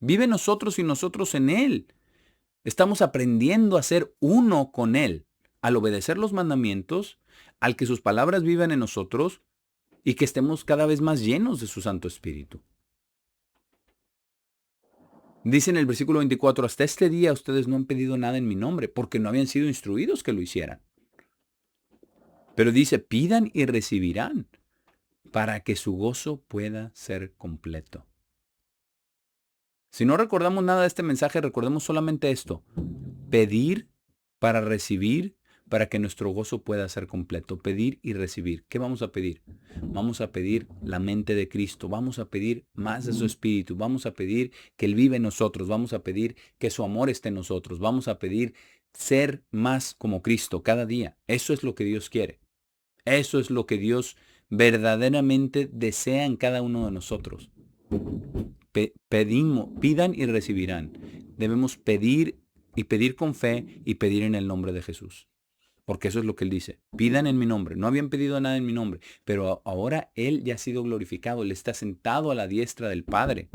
S1: Vive en nosotros y nosotros en Él. Estamos aprendiendo a ser uno con Él, al obedecer los mandamientos, al que sus palabras vivan en nosotros y que estemos cada vez más llenos de su Santo Espíritu. Dice en el versículo 24, hasta este día ustedes no han pedido nada en mi nombre porque no habían sido instruidos que lo hicieran. Pero dice, pidan y recibirán para que su gozo pueda ser completo. Si no recordamos nada de este mensaje, recordemos solamente esto. Pedir para recibir, para que nuestro gozo pueda ser completo. Pedir y recibir. ¿Qué vamos a pedir? Vamos a pedir la mente de Cristo. Vamos a pedir más de su Espíritu. Vamos a pedir que Él vive en nosotros. Vamos a pedir que su amor esté en nosotros. Vamos a pedir ser más como Cristo cada día. Eso es lo que Dios quiere. Eso es lo que Dios verdaderamente desea en cada uno de nosotros. Pidan y recibirán. Debemos pedir y pedir con fe y pedir en el nombre de Jesús. Porque eso es lo que él dice. Pidan en mi nombre. No habían pedido nada en mi nombre, pero ahora él ya ha sido glorificado. Él está sentado a la diestra del Padre.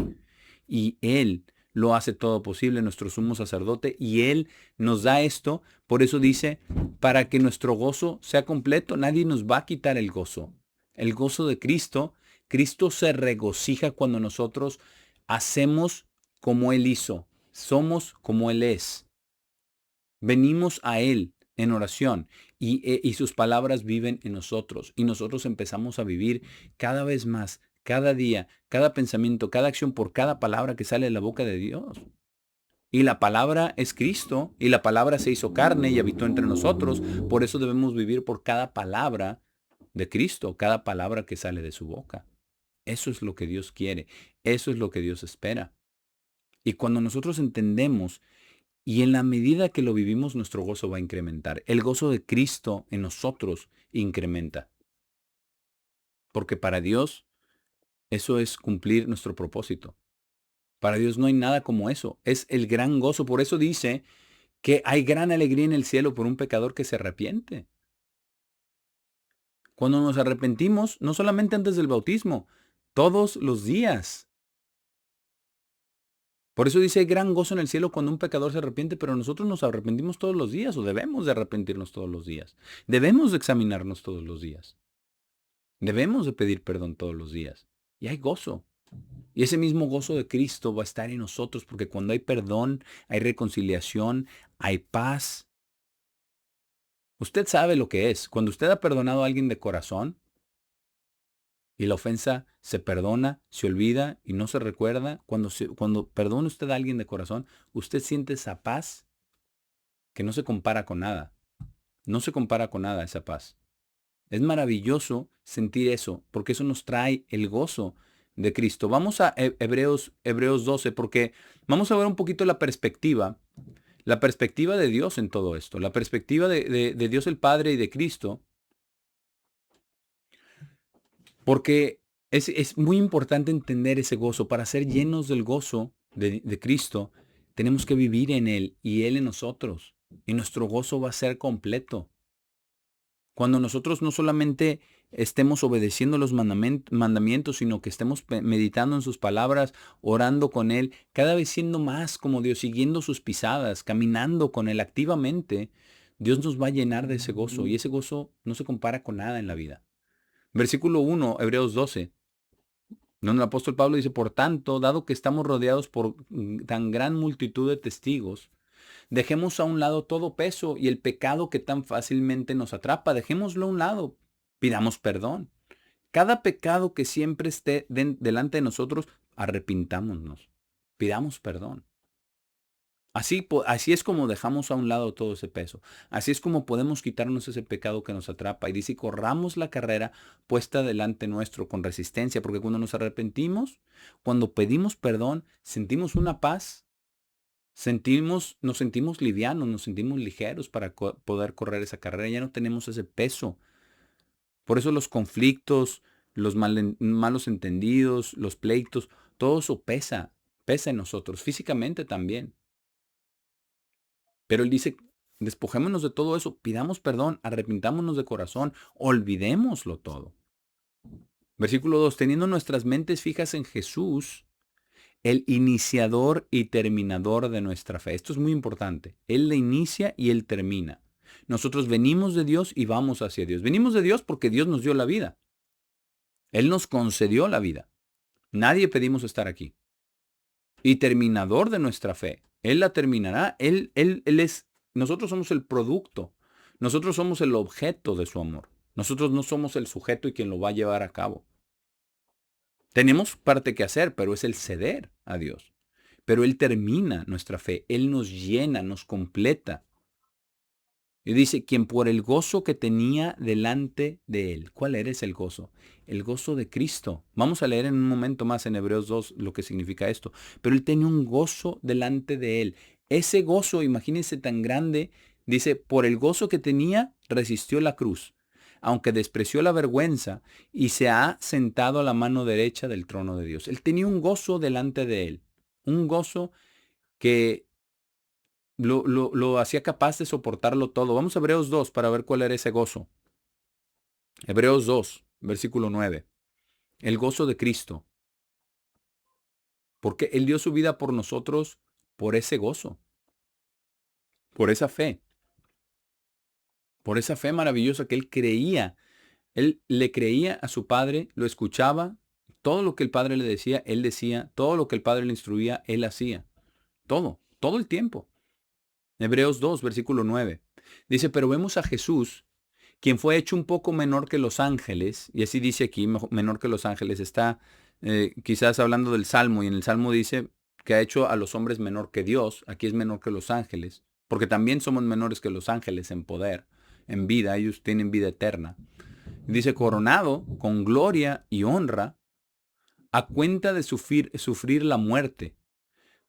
S1: Y él lo hace todo posible, nuestro sumo sacerdote. Y él nos da esto. Por eso dice, para que nuestro gozo sea completo. Nadie nos va a quitar el gozo. El gozo de Cristo. Cristo se regocija cuando nosotros hacemos como Él hizo. Somos como Él es. Venimos a Él en oración y sus palabras viven en nosotros y nosotros empezamos a vivir cada vez más, cada día, cada pensamiento, cada acción por cada palabra que sale de la boca de Dios. Y la palabra es Cristo y la palabra se hizo carne y habitó entre nosotros. Por eso debemos vivir por cada palabra de Cristo, cada palabra que sale de su boca. Eso es lo que Dios quiere, eso es lo que Dios espera. Y cuando nosotros entendemos y en la medida que lo vivimos, nuestro gozo va a incrementar. El gozo de Cristo en nosotros incrementa. Porque para Dios eso es cumplir nuestro propósito. Para Dios no hay nada como eso. Es el gran gozo. Por eso dice que hay gran alegría en el cielo por un pecador que se arrepiente. Cuando nos arrepentimos, no solamente antes del bautismo, todos los días. Por eso dice, hay gran gozo en el cielo cuando un pecador se arrepiente, pero nosotros nos arrepentimos todos los días o debemos de arrepentirnos todos los días. Debemos de examinarnos todos los días. Debemos de pedir perdón todos los días. Y hay gozo. Y ese mismo gozo de Cristo va a estar en nosotros porque cuando hay perdón, hay reconciliación, hay paz. Usted sabe lo que es. Cuando usted ha perdonado a alguien de corazón y la ofensa se perdona, se olvida y no se recuerda, cuando perdona usted a alguien de corazón, usted siente esa paz que no se compara con nada. No se compara con nada esa paz. Es maravilloso sentir eso, porque eso nos trae el gozo de Cristo. Vamos a Hebreos 12, porque vamos a ver un poquito la perspectiva de Dios en todo esto, la perspectiva de Dios el Padre y de Cristo, porque es muy importante entender ese gozo. Para ser llenos del gozo de Cristo, tenemos que vivir en Él y Él en nosotros, y nuestro gozo va a ser completo. Cuando nosotros no solamente estemos obedeciendo los mandamientos, sino que estemos meditando en sus palabras, orando con Él, cada vez siendo más como Dios, siguiendo sus pisadas, caminando con Él activamente, Dios nos va a llenar de ese gozo y ese gozo no se compara con nada en la vida. Versículo 1, Hebreos 12, donde el apóstol Pablo dice, por tanto, dado que estamos rodeados por tan gran multitud de testigos, dejemos a un lado todo peso y el pecado que tan fácilmente nos atrapa. Dejémoslo a un lado. Pidamos perdón. Cada pecado que siempre esté delante de nosotros, arrepintámonos. Pidamos perdón. Así es como dejamos a un lado todo ese peso. Así es como podemos quitarnos ese pecado que nos atrapa. Y dice, corramos la carrera puesta delante nuestro con resistencia, porque cuando nos arrepentimos, cuando pedimos perdón, sentimos una paz. Nos sentimos livianos, nos sentimos ligeros para poder correr esa carrera. Ya no tenemos ese peso. Por eso los conflictos, los malos entendidos, los pleitos, todo eso pesa en nosotros, físicamente también. Pero él dice, despojémonos de todo eso, pidamos perdón, arrepintámonos de corazón, olvidémoslo todo. Versículo 2, teniendo nuestras mentes fijas en Jesús, el iniciador y terminador de nuestra fe. Esto es muy importante. Él la inicia y Él termina. Nosotros venimos de Dios y vamos hacia Dios. Venimos de Dios porque Dios nos dio la vida. Él nos concedió la vida. Nadie pedimos estar aquí. Y terminador de nuestra fe. Él la terminará. Nosotros somos el producto. Nosotros somos el objeto de su amor. Nosotros no somos el sujeto y quien lo va a llevar a cabo. Tenemos parte que hacer, pero es el ceder a Dios. Pero Él termina nuestra fe, Él nos llena, nos completa. Y dice, quien por el gozo que tenía delante de Él. ¿Cuál era ese el gozo? El gozo de Cristo. Vamos a leer en un momento más en Hebreos 2 lo que significa esto. Pero Él tenía un gozo delante de Él. Ese gozo, imagínense tan grande, dice, por el gozo que tenía, resistió la cruz, aunque despreció la vergüenza y se ha sentado a la mano derecha del trono de Dios. Él tenía un gozo delante de Él. Un gozo que lo hacía capaz de soportarlo todo. Vamos a Hebreos 2 para ver cuál era ese gozo. Hebreos 2, versículo 9. El gozo de Cristo. Porque Él dio su vida por nosotros por ese gozo, por por esa fe maravillosa que Él creía. Él le creía a su Padre, lo escuchaba, todo lo que el Padre le decía, Él decía, todo lo que el Padre le instruía, Él hacía. Todo el tiempo. Hebreos 2, versículo 9. Dice, pero vemos a Jesús, quien fue hecho un poco menor que los ángeles, y así dice aquí, menor que los ángeles, está quizás hablando del Salmo, y en el Salmo dice que ha hecho a los hombres menor que Dios, aquí es menor que los ángeles, porque también somos menores que los ángeles en poder, en vida, ellos tienen vida eterna. Dice, coronado con gloria y honra, a cuenta de sufrir la muerte,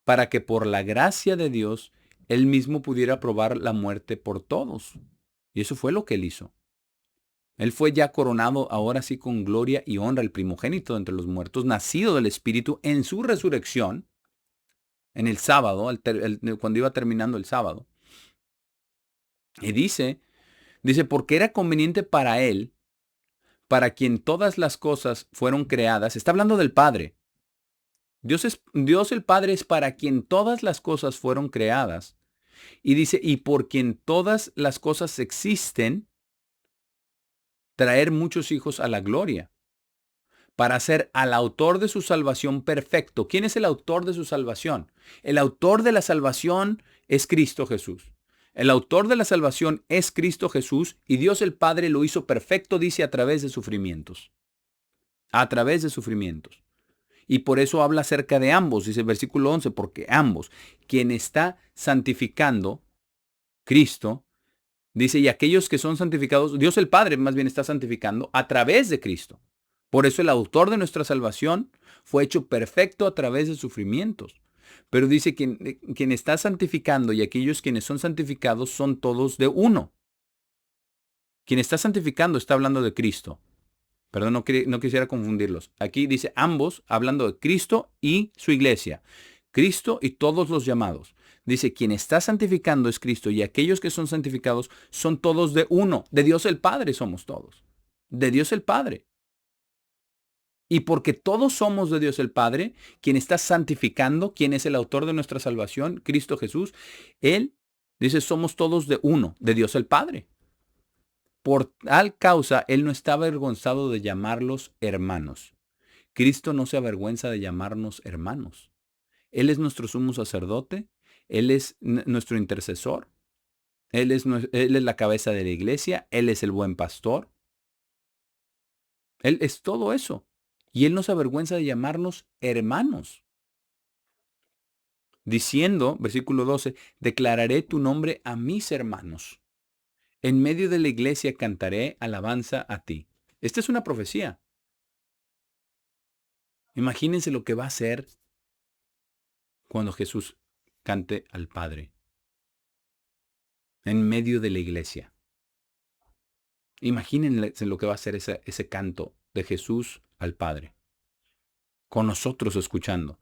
S1: para que por la gracia de Dios, él mismo pudiera probar la muerte por todos. Y eso fue lo que él hizo. Él fue ya coronado ahora sí con gloria y honra, el primogénito entre los muertos, nacido del Espíritu en su resurrección, en el sábado, cuando iba terminando el sábado. Y dice, porque era conveniente para él, para quien todas las cosas fueron creadas. Está hablando del Padre. Dios el Padre es para quien todas las cosas fueron creadas. Y dice, y por quien todas las cosas existen, traer muchos hijos a la gloria, para hacer al autor de su salvación perfecto. ¿Quién es el autor de su salvación? El autor de la salvación es Cristo Jesús. El autor de la salvación es Cristo Jesús y Dios el Padre lo hizo perfecto, dice, a través de sufrimientos. A través de sufrimientos. Y por eso habla acerca de ambos, dice el versículo 11, porque ambos, quien está santificando, Cristo, dice, y aquellos que son santificados, Dios el Padre más bien está santificando a través de Cristo. Por eso el autor de nuestra salvación fue hecho perfecto a través de sufrimientos. Pero dice, quien está santificando y aquellos quienes son santificados son todos de uno. Quien está santificando está hablando de Cristo. Perdón, no quisiera confundirlos. Aquí dice ambos, hablando de Cristo y su iglesia. Cristo y todos los llamados. Dice, quien está santificando es Cristo y aquellos que son santificados son todos de uno. De Dios el Padre somos todos. De Dios el Padre. Y porque todos somos de Dios el Padre, quien está santificando, quien es el autor de nuestra salvación, Cristo Jesús, Él dice, somos todos de uno, de Dios el Padre. Por tal causa, Él no está avergonzado de llamarlos hermanos. Cristo no se avergüenza de llamarnos hermanos. Él es nuestro sumo sacerdote, Él es nuestro intercesor, Él es la cabeza de la iglesia, Él es el buen pastor. Él es todo eso. Y Él no se avergüenza de llamarnos hermanos. Diciendo, versículo 12, declararé tu nombre a mis hermanos. En medio de la iglesia cantaré alabanza a ti. Esta es una profecía. Imagínense lo que va a ser cuando Jesús cante al Padre en medio de la iglesia. Imagínense lo que va a ser ese canto de Jesús al Padre, con nosotros escuchando,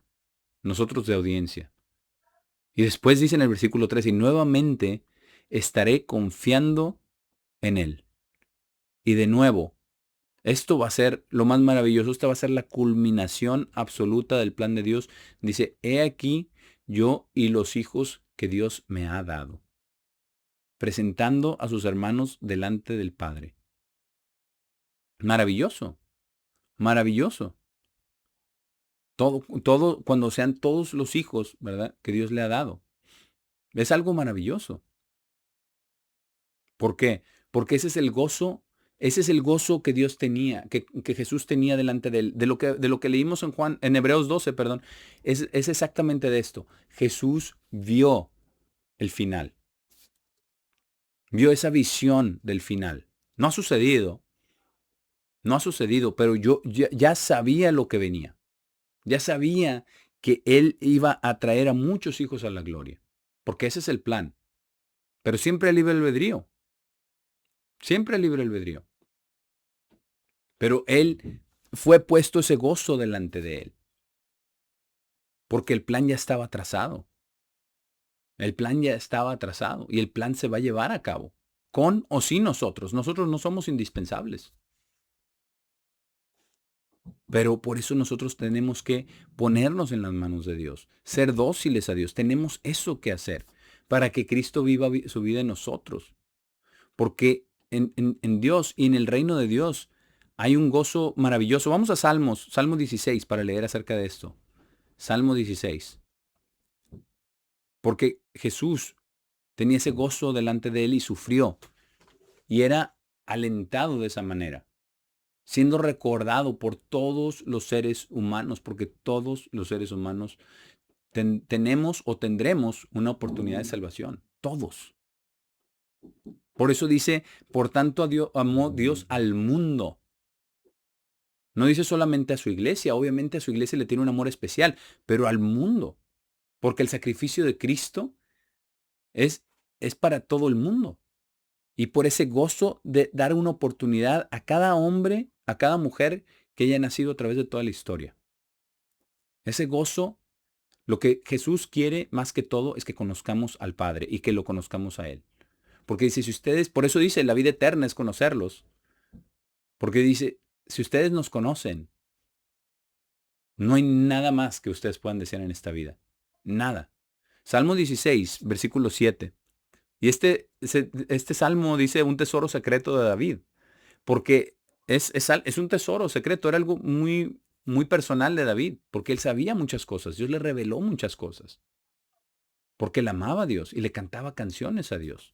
S1: nosotros de audiencia. Y después dice en el versículo 13, y nuevamente estaré confiando en Él. Y de nuevo, esto va a ser lo más maravilloso, esta va a ser la culminación absoluta del plan de Dios. Dice, he aquí yo y los hijos que Dios me ha dado, presentando a sus hermanos delante del Padre. Maravilloso, maravilloso. Todo, cuando sean todos los hijos, ¿verdad? Que Dios le ha dado. Es algo maravilloso. ¿Por qué? Porque ese es el gozo que Dios tenía, que Jesús tenía delante de él. De lo que leímos en Hebreos 12, perdón, es exactamente de esto. Jesús vio el final. Vio esa visión del final. No ha sucedido. No ha sucedido, pero yo ya sabía lo que venía. Ya sabía que él iba a traer a muchos hijos a la gloria. Porque ese es el plan. Pero siempre libre albedrío. Siempre libre albedrío. Pero él fue puesto ese gozo delante de él. Porque el plan ya estaba trazado. El plan ya estaba trazado y el plan se va a llevar a cabo, con o sin nosotros. Nosotros no somos indispensables. Pero por eso nosotros tenemos que ponernos en las manos de Dios, ser dóciles a Dios. Tenemos eso que hacer para que Cristo viva su vida en nosotros. Porque en Dios y en el reino de Dios hay un gozo maravilloso. Vamos a Salmos, Salmo 16 para leer acerca de esto. Salmo 16. Porque Jesús tenía ese gozo delante de él y sufrió. Y era alentado de esa manera, siendo recordado por todos los seres humanos, porque todos los seres humanos tenemos o tendremos una oportunidad de salvación. Todos. Por eso dice, por tanto amó Dios al mundo. No dice solamente a su iglesia, obviamente a su iglesia le tiene un amor especial, pero al mundo. Porque el sacrificio de Cristo es, es para todo el mundo. Y por ese gozo de dar una oportunidad a cada hombre, a cada mujer que haya nacido a través de toda la historia. Ese gozo, lo que Jesús quiere más que todo es que conozcamos al Padre y que lo conozcamos a Él. Porque dice, si ustedes, por eso dice, la vida eterna es conocerlos. Porque dice, si ustedes nos conocen, no hay nada más que ustedes puedan desear en esta vida. Nada. Salmo 16, versículo 7. Y este salmo dice un tesoro secreto de David. Porque es un tesoro secreto, era algo muy, muy personal de David, porque él sabía muchas cosas, Dios le reveló muchas cosas, porque él amaba a Dios y le cantaba canciones a Dios.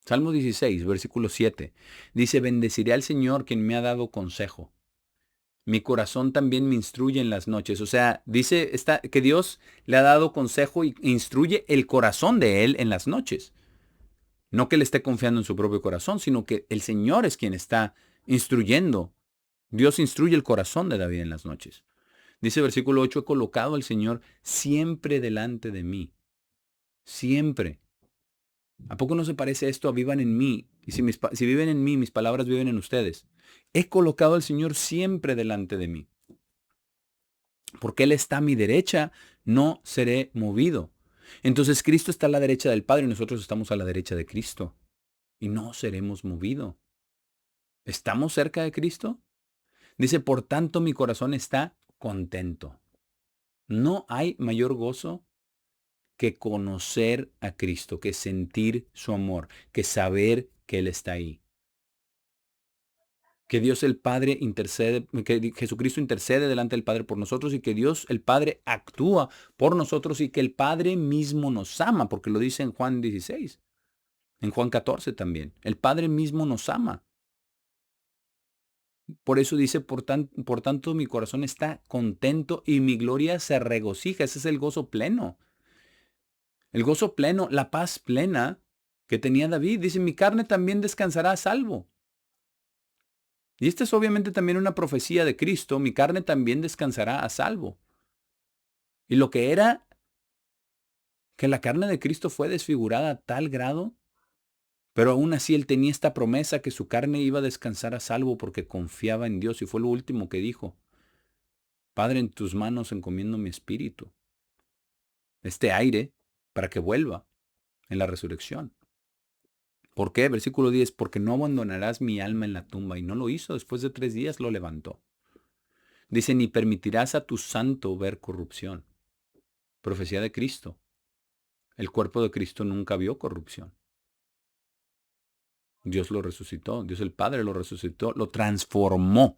S1: Salmo 16, versículo 7, dice, bendeciré al Señor quien me ha dado consejo. Mi corazón también me instruye en las noches. O sea, dice que Dios le ha dado consejo e instruye el corazón de él en las noches. No que él esté confiando en su propio corazón, sino que el Señor es quien está instruyendo. Dios instruye el corazón de David en las noches. Dice versículo 8, he colocado al Señor siempre delante de mí. Siempre. ¿A poco no se parece esto a vivan en mí? Y si viven en mí, mis palabras viven en ustedes. He colocado al Señor siempre delante de mí. Porque Él está a mi derecha, no seré movido. Entonces Cristo está a la derecha del Padre y nosotros estamos a la derecha de Cristo. Y no seremos movidos. ¿Estamos cerca de Cristo? Dice, por tanto mi corazón está contento. No hay mayor gozo que conocer a Cristo, que sentir su amor, que saber que Él está ahí. Que Dios el Padre intercede, que Jesucristo intercede delante del Padre por nosotros y que Dios el Padre actúa por nosotros y que el Padre mismo nos ama, porque lo dice en Juan 16, en Juan 14 también. El Padre mismo nos ama. Por eso dice, por tanto mi corazón está contento y mi gloria se regocija. Ese es el gozo pleno. El gozo pleno, la paz plena que tenía David. Dice, mi carne también descansará a salvo. Y esta es obviamente también una profecía de Cristo. Mi carne también descansará a salvo. Y lo que era que la carne de Cristo fue desfigurada a tal grado, pero aún así él tenía esta promesa que su carne iba a descansar a salvo porque confiaba en Dios. Y fue lo último que dijo. Padre, en tus manos encomiendo mi espíritu. Este aire para que vuelva en la resurrección. ¿Por qué? Versículo 10, porque no abandonarás mi alma en la tumba. Y no lo hizo, después de 3 días lo levantó. Dice, ni permitirás a tu santo ver corrupción. Profecía de Cristo. El cuerpo de Cristo nunca vio corrupción. Dios lo resucitó, Dios el Padre lo resucitó, lo transformó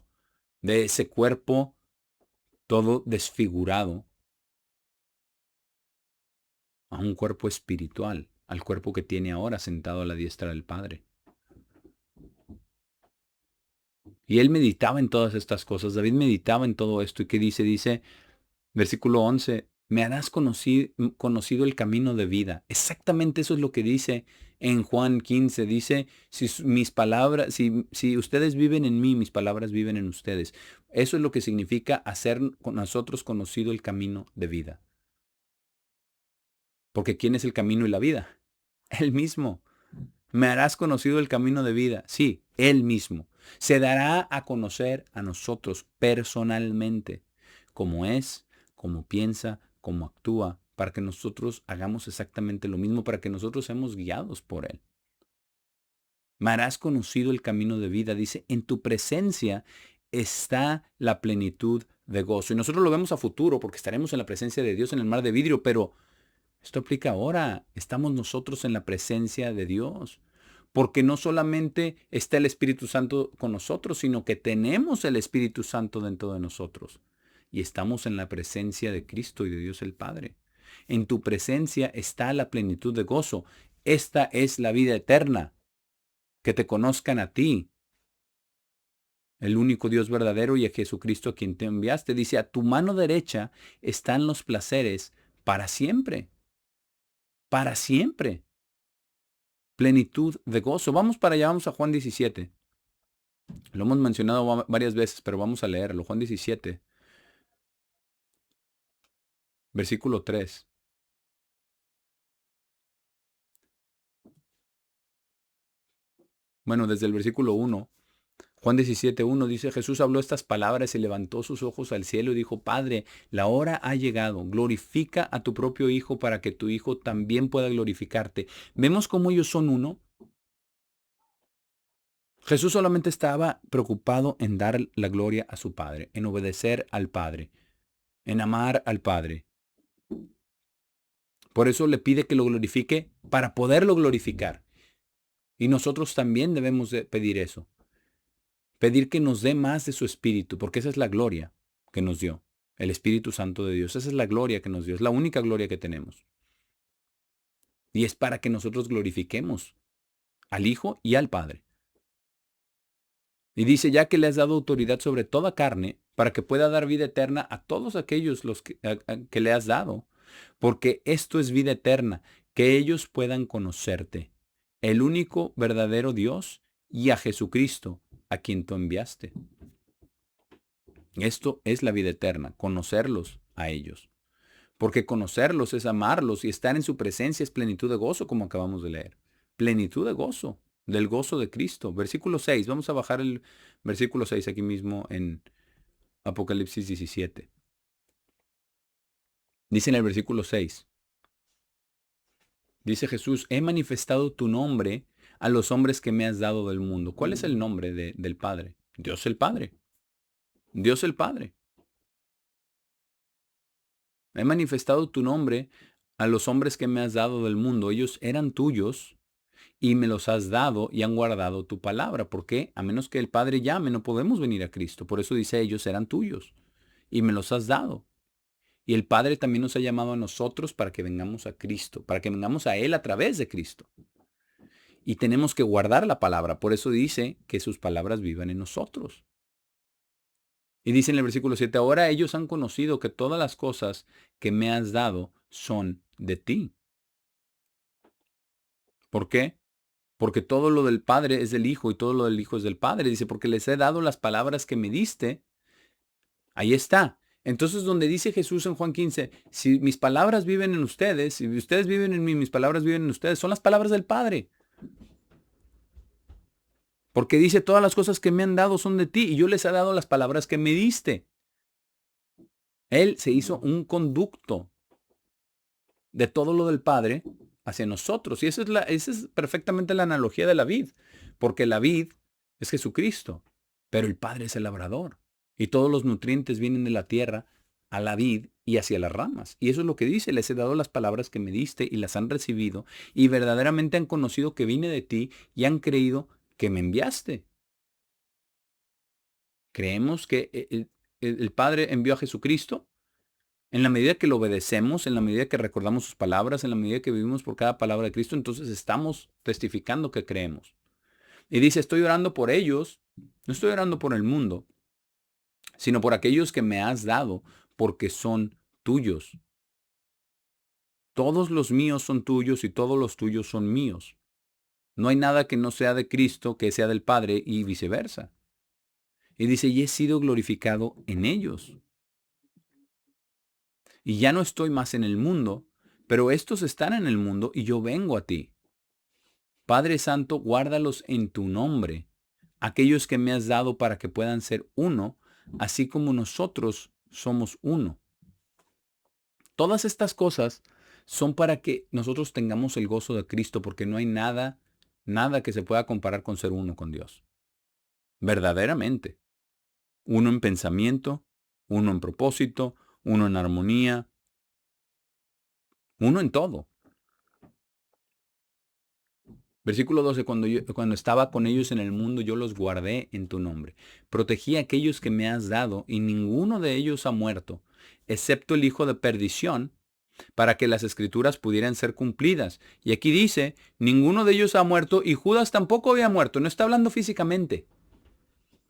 S1: de ese cuerpo todo desfigurado a un cuerpo espiritual, al cuerpo que tiene ahora sentado a la diestra del Padre. Y él meditaba en todas estas cosas. David meditaba en todo esto. ¿Y qué dice? Dice, versículo 11, me harás conocido el camino de vida. Exactamente eso es lo que dice en Juan 15. Dice, si ustedes viven en mí, mis palabras viven en ustedes. Eso es lo que significa hacer con nosotros conocido el camino de vida. Porque ¿quién es el camino y la vida? Él mismo. Me harás conocido el camino de vida. Sí, Él mismo. Se dará a conocer a nosotros personalmente, cómo es, cómo piensa, cómo actúa, para que nosotros hagamos exactamente lo mismo, para que nosotros seamos guiados por Él. Me harás conocido el camino de vida. Dice, en tu presencia está la plenitud de gozo. Y nosotros lo vemos a futuro porque estaremos en la presencia de Dios en el mar de vidrio, pero esto aplica ahora. Estamos nosotros en la presencia de Dios. Porque no solamente está el Espíritu Santo con nosotros, sino que tenemos el Espíritu Santo dentro de nosotros. Y estamos en la presencia de Cristo y de Dios el Padre. En tu presencia está la plenitud de gozo. Esta es la vida eterna, que te conozcan a ti, el único Dios verdadero, y a Jesucristo a quien te enviaste. Dice, a tu mano derecha están los placeres para siempre. Para siempre. Plenitud de gozo. Vamos para allá, vamos a Juan 17. Lo hemos mencionado varias veces, pero vamos a leerlo. Juan 17, versículo 3. Bueno, desde el versículo 1. Juan 17:1 dice, Jesús habló estas palabras y levantó sus ojos al cielo y dijo, Padre, la hora ha llegado, glorifica a tu propio Hijo para que tu Hijo también pueda glorificarte. ¿Vemos cómo ellos son uno? Jesús solamente estaba preocupado en dar la gloria a su Padre, en obedecer al Padre, en amar al Padre. Por eso le pide que lo glorifique para poderlo glorificar. Y nosotros también debemos de pedir eso. Pedir que nos dé más de su Espíritu, porque esa es la gloria que nos dio, el Espíritu Santo de Dios. Esa es la gloria que nos dio, es la única gloria que tenemos. Y es para que nosotros glorifiquemos al Hijo y al Padre. Y dice, ya que le has dado autoridad sobre toda carne, para que pueda dar vida eterna a todos aquellos que le has dado. Porque esto es vida eterna, que ellos puedan conocerte, el único verdadero Dios, y a Jesucristo, a quien tú enviaste. Esto es la vida eterna, conocerlos a ellos. Porque conocerlos es amarlos y estar en su presencia es plenitud de gozo, como acabamos de leer. Plenitud de gozo, del gozo de Cristo. Versículo 6, vamos a bajar el versículo 6 aquí mismo en Apocalipsis 17. Dice en el versículo 6, dice Jesús, he manifestado tu nombre a los hombres que me has dado del mundo. ¿Cuál es el nombre del Padre? Dios el Padre. Dios el Padre. He manifestado tu nombre a los hombres que me has dado del mundo. Ellos eran tuyos y me los has dado y han guardado tu palabra. Porque a menos que el Padre llame, no podemos venir a Cristo. Por eso dice, ellos eran tuyos y me los has dado. Y el Padre también nos ha llamado a nosotros para que vengamos a Cristo, para que vengamos a Él a través de Cristo. Y tenemos que guardar la palabra. Por eso dice que sus palabras vivan en nosotros. Y dice en el versículo 7, ahora ellos han conocido que todas las cosas que me has dado son de ti. ¿Por qué? Porque todo lo del Padre es del Hijo y todo lo del Hijo es del Padre. Dice, porque les he dado las palabras que me diste. Ahí está. Entonces, donde dice Jesús en Juan 15, si mis palabras viven en ustedes, si ustedes viven en mí, mis palabras viven en ustedes, son las palabras del Padre. Porque dice, todas las cosas que me han dado son de ti y yo les he dado las palabras que me diste. Él se hizo un conducto de todo lo del Padre hacia nosotros. Y esa es perfectamente la analogía de la vid. Porque la vid es Jesucristo, pero el Padre es el labrador. Y todos los nutrientes vienen de la tierra a la vid y hacia las ramas. Y eso es lo que dice, les he dado las palabras que me diste y las han recibido y verdaderamente han conocido que vine de ti y han creído que me enviaste. Creemos que el Padre envió a Jesucristo. En la medida que lo obedecemos, en la medida que recordamos sus palabras, en la medida que vivimos por cada palabra de Cristo, entonces estamos testificando que creemos. Y dice, estoy orando por ellos, no estoy orando por el mundo, sino por aquellos que me has dado, porque son tuyos. Todos los míos son tuyos y todos los tuyos son míos. No hay nada que no sea de Cristo, que sea del Padre y viceversa. Y dice, y he sido glorificado en ellos. Y ya no estoy más en el mundo, pero estos están en el mundo y yo vengo a ti. Padre Santo, guárdalos en tu nombre, aquellos que me has dado para que puedan ser uno, así como nosotros somos uno. Todas estas cosas son para que nosotros tengamos el gozo de Cristo, porque no hay nada, nada que se pueda comparar con ser uno con Dios. Verdaderamente. Uno en pensamiento, uno en propósito, uno en armonía, uno en todo. Versículo 12, cuando estaba con ellos en el mundo, yo los guardé en tu nombre. Protegí a aquellos que me has dado, y ninguno de ellos ha muerto, excepto el hijo de perdición, para que las escrituras pudieran ser cumplidas. Y aquí dice, ninguno de ellos ha muerto, y Judas tampoco había muerto. No está hablando físicamente.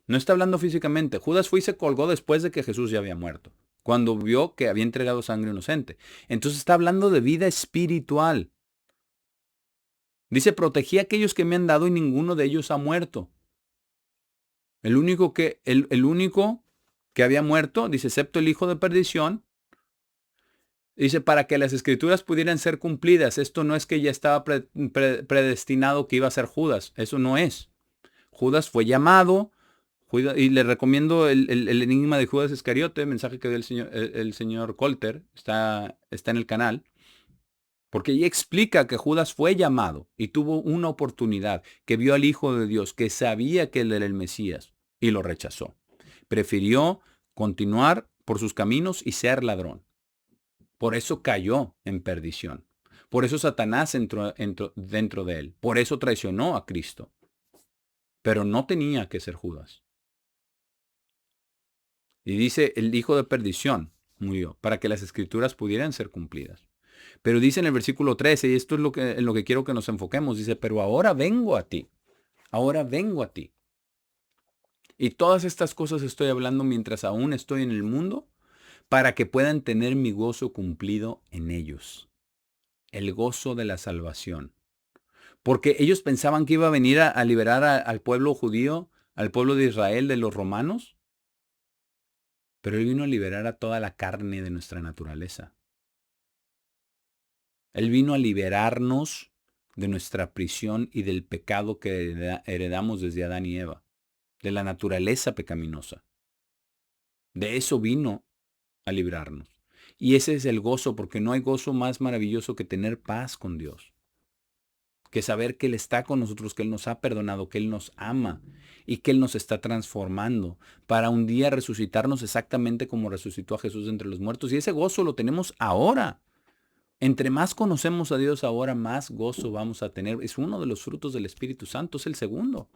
S1: No está hablando físicamente. Judas fue y se colgó después de que Jesús ya había muerto, cuando vio que había entregado sangre inocente. Entonces está hablando de vida espiritual. Dice, protegí a aquellos que me han dado y ninguno de ellos ha muerto. El único que había muerto, dice, excepto el hijo de perdición, dice, para que las escrituras pudieran ser cumplidas. Esto no es que ya estaba predestinado que iba a ser Judas. Eso no es. Judas fue llamado, y le recomiendo el enigma de Judas Iscariote, mensaje que dio el señor Colter, está en el canal. Porque ella explica que Judas fue llamado y tuvo una oportunidad, que vio al Hijo de Dios, que sabía que él era el Mesías y lo rechazó. Prefirió continuar por sus caminos y ser ladrón. Por eso cayó en perdición. Por eso Satanás entró dentro de él. Por eso traicionó a Cristo. Pero no tenía que ser Judas. Y dice, el hijo de perdición murió para que las escrituras pudieran ser cumplidas. Pero dice en el versículo 13, y esto es en lo que quiero que nos enfoquemos, dice, pero ahora vengo a ti, ahora vengo a ti. Y todas estas cosas estoy hablando mientras aún estoy en el mundo, para que puedan tener mi gozo cumplido en ellos, el gozo de la salvación. Porque ellos pensaban que iba a venir a liberar al pueblo judío, al pueblo de Israel de los romanos, pero Él vino a liberar a toda la carne de nuestra naturaleza. Él vino a liberarnos de nuestra prisión y del pecado que heredamos desde Adán y Eva, de la naturaleza pecaminosa. De eso vino a librarnos. Y ese es el gozo, porque no hay gozo más maravilloso que tener paz con Dios, que saber que Él está con nosotros, que Él nos ha perdonado, que Él nos ama y que Él nos está transformando para un día resucitarnos exactamente como resucitó a Jesús de entre los muertos. Y ese gozo lo tenemos ahora. Entre más conocemos a Dios ahora, más gozo vamos a tener. Es uno de los frutos del Espíritu Santo, es el segundo.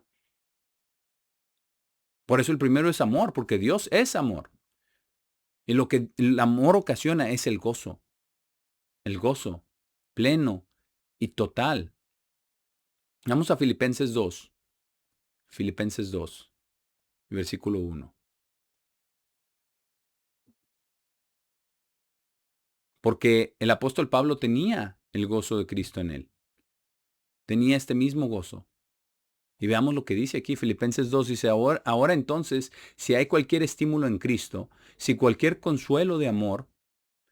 S1: Por eso el primero es amor, porque Dios es amor. Y lo que el amor ocasiona es el gozo pleno y total. Vamos a Filipenses 2, versículo 1. Porque el apóstol Pablo tenía el gozo de Cristo en él. Tenía este mismo gozo. Y veamos lo que dice aquí, Filipenses 2, dice, ahora entonces, si hay cualquier estímulo en Cristo, si cualquier consuelo de amor,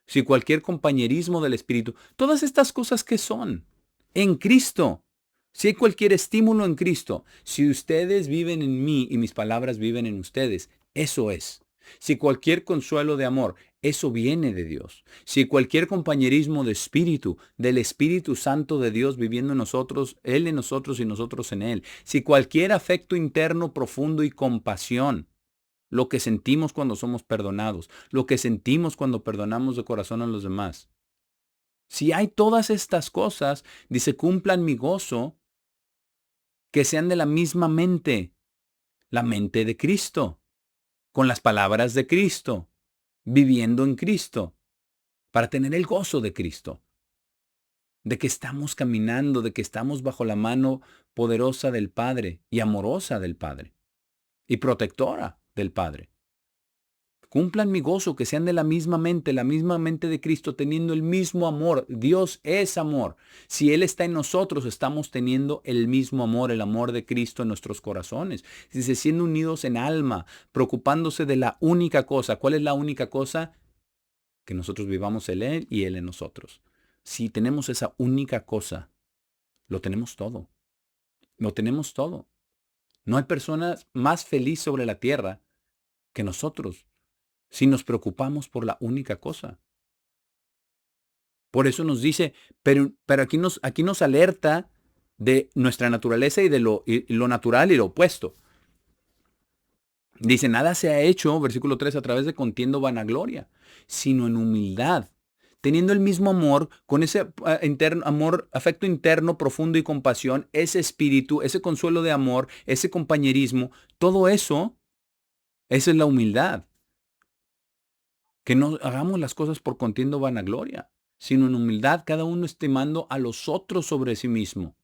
S1: si cualquier compañerismo del Espíritu, todas estas cosas que son en Cristo, si hay cualquier estímulo en Cristo, si ustedes viven en mí y mis palabras viven en ustedes, eso es. Si cualquier consuelo de amor, eso viene de Dios. Si cualquier compañerismo de espíritu, del Espíritu Santo de Dios viviendo en nosotros, Él en nosotros y nosotros en Él. Si cualquier afecto interno profundo y compasión, lo que sentimos cuando somos perdonados, lo que sentimos cuando perdonamos de corazón a los demás. Si hay todas estas cosas, dice, cumplan mi gozo, que sean de la misma mente, la mente de Cristo, con las palabras de Cristo, viviendo en Cristo, para tener el gozo de Cristo, de que estamos caminando, de que estamos bajo la mano poderosa del Padre y amorosa del Padre y protectora del Padre. Cumplan mi gozo, que sean de la misma mente de Cristo, teniendo el mismo amor. Dios es amor. Si Él está en nosotros, estamos teniendo el mismo amor, el amor de Cristo en nuestros corazones. Dice, siendo unidos en alma, preocupándose de la única cosa. ¿Cuál es la única cosa? Que nosotros vivamos en Él y Él en nosotros. Si tenemos esa única cosa, lo tenemos todo. Lo tenemos todo. No hay persona más feliz sobre la tierra que nosotros, si nos preocupamos por la única cosa. Por eso nos dice, pero aquí nos alerta de nuestra naturaleza y de lo natural y lo opuesto. Dice, nada se ha hecho, versículo 3, a través de contienda o vanagloria, sino en humildad, teniendo el mismo amor, con ese amor, afecto interno, profundo y compasión, ese espíritu, ese consuelo de amor, ese compañerismo, todo eso, esa es la humildad. Que no hagamos las cosas por contienda o vanagloria, sino en humildad, cada uno estimando a los otros sobre sí mismo.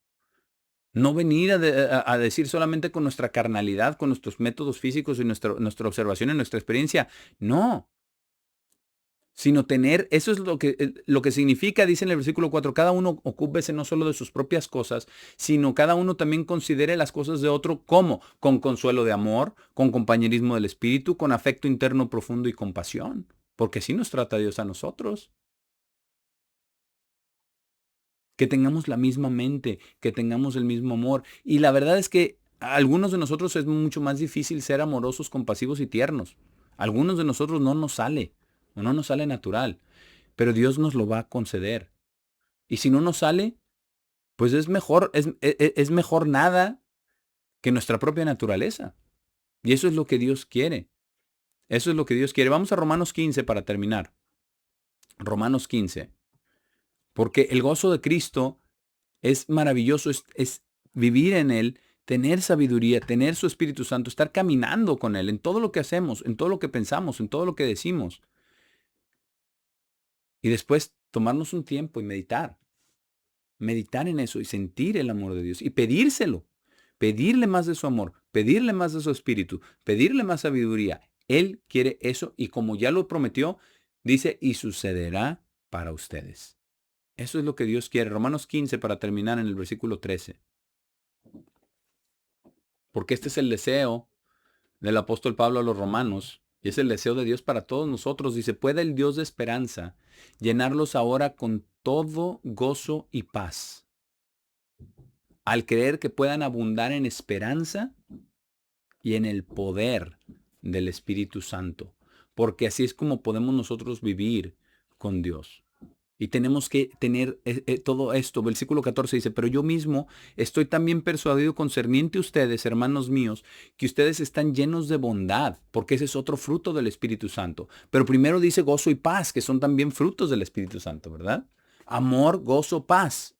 S1: No venir a decir solamente con nuestra carnalidad, con nuestros métodos físicos y nuestra observación y nuestra experiencia. No, sino tener, eso es lo que significa, dice en el versículo 4, cada uno ocúpese no solo de sus propias cosas, sino cada uno también considere las cosas de otro como, con consuelo de amor, con compañerismo del espíritu, con afecto interno profundo y compasión, porque así nos trata Dios a nosotros. Que tengamos la misma mente, que tengamos el mismo amor. Y la verdad es que a algunos de nosotros es mucho más difícil ser amorosos, compasivos y tiernos. A algunos de nosotros no nos sale, o no nos sale natural, pero Dios nos lo va a conceder. Y si no nos sale, pues es mejor nada que nuestra propia naturaleza. Y eso es lo que Dios quiere. Eso es lo que Dios quiere. Vamos a Romanos 15 para terminar. Romanos 15. Porque el gozo de Cristo es maravilloso, es vivir en Él, tener sabiduría, tener su Espíritu Santo, estar caminando con Él en todo lo que hacemos, en todo lo que pensamos, en todo lo que decimos. Y después tomarnos un tiempo y meditar en eso y sentir el amor de Dios y pedírselo, pedirle más de su amor, pedirle más de su Espíritu, pedirle más sabiduría. Él quiere eso y como ya lo prometió, dice, y sucederá para ustedes. Eso es lo que Dios quiere. Romanos 15 para terminar en el versículo 13. Porque este es el deseo del apóstol Pablo a los romanos, y es el deseo de Dios para todos nosotros. Dice, puede el Dios de esperanza llenarlos ahora con todo gozo y paz, al creer que puedan abundar en esperanza y en el poder del Espíritu Santo, porque así es como podemos nosotros vivir con Dios. Y tenemos que tener todo esto. Versículo 14 dice, pero yo mismo estoy también persuadido concerniente a ustedes, hermanos míos, que ustedes están llenos de bondad, porque ese es otro fruto del Espíritu Santo. Pero primero dice gozo y paz, que son también frutos del Espíritu Santo, ¿verdad? Amor, gozo, paz.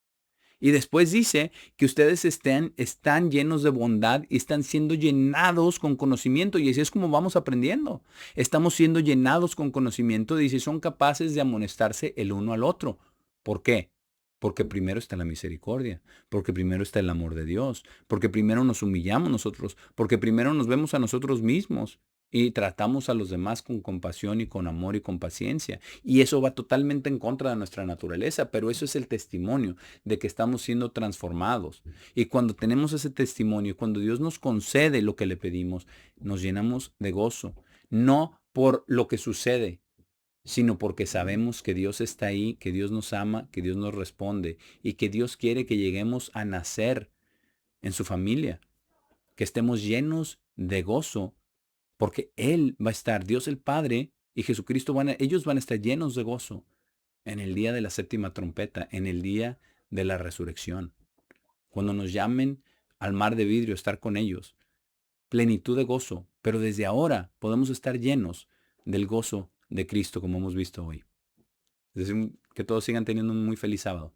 S1: Y después dice que ustedes están llenos de bondad y están siendo llenados con conocimiento. Y así es como vamos aprendiendo. Estamos siendo llenados con conocimiento y si son capaces de amonestarse el uno al otro. ¿Por qué? Porque primero está la misericordia, porque primero está el amor de Dios, porque primero nos humillamos nosotros, porque primero nos vemos a nosotros mismos y tratamos a los demás con compasión y con amor y con paciencia. Y eso va totalmente en contra de nuestra naturaleza, pero eso es el testimonio de que estamos siendo transformados. Y cuando tenemos ese testimonio, cuando Dios nos concede lo que le pedimos, nos llenamos de gozo, no por lo que sucede, sino porque sabemos que Dios está ahí, que Dios nos ama, que Dios nos responde y que Dios quiere que lleguemos a nacer en su familia, que estemos llenos de gozo, porque Él va a estar, Dios el Padre y Jesucristo ellos van a estar llenos de gozo en el día de la séptima trompeta, en el día de la resurrección. Cuando nos llamen al mar de vidrio, estar con ellos, plenitud de gozo, pero desde ahora podemos estar llenos del gozo de Cristo, como hemos visto hoy. Que todos sigan teniendo un muy feliz sábado.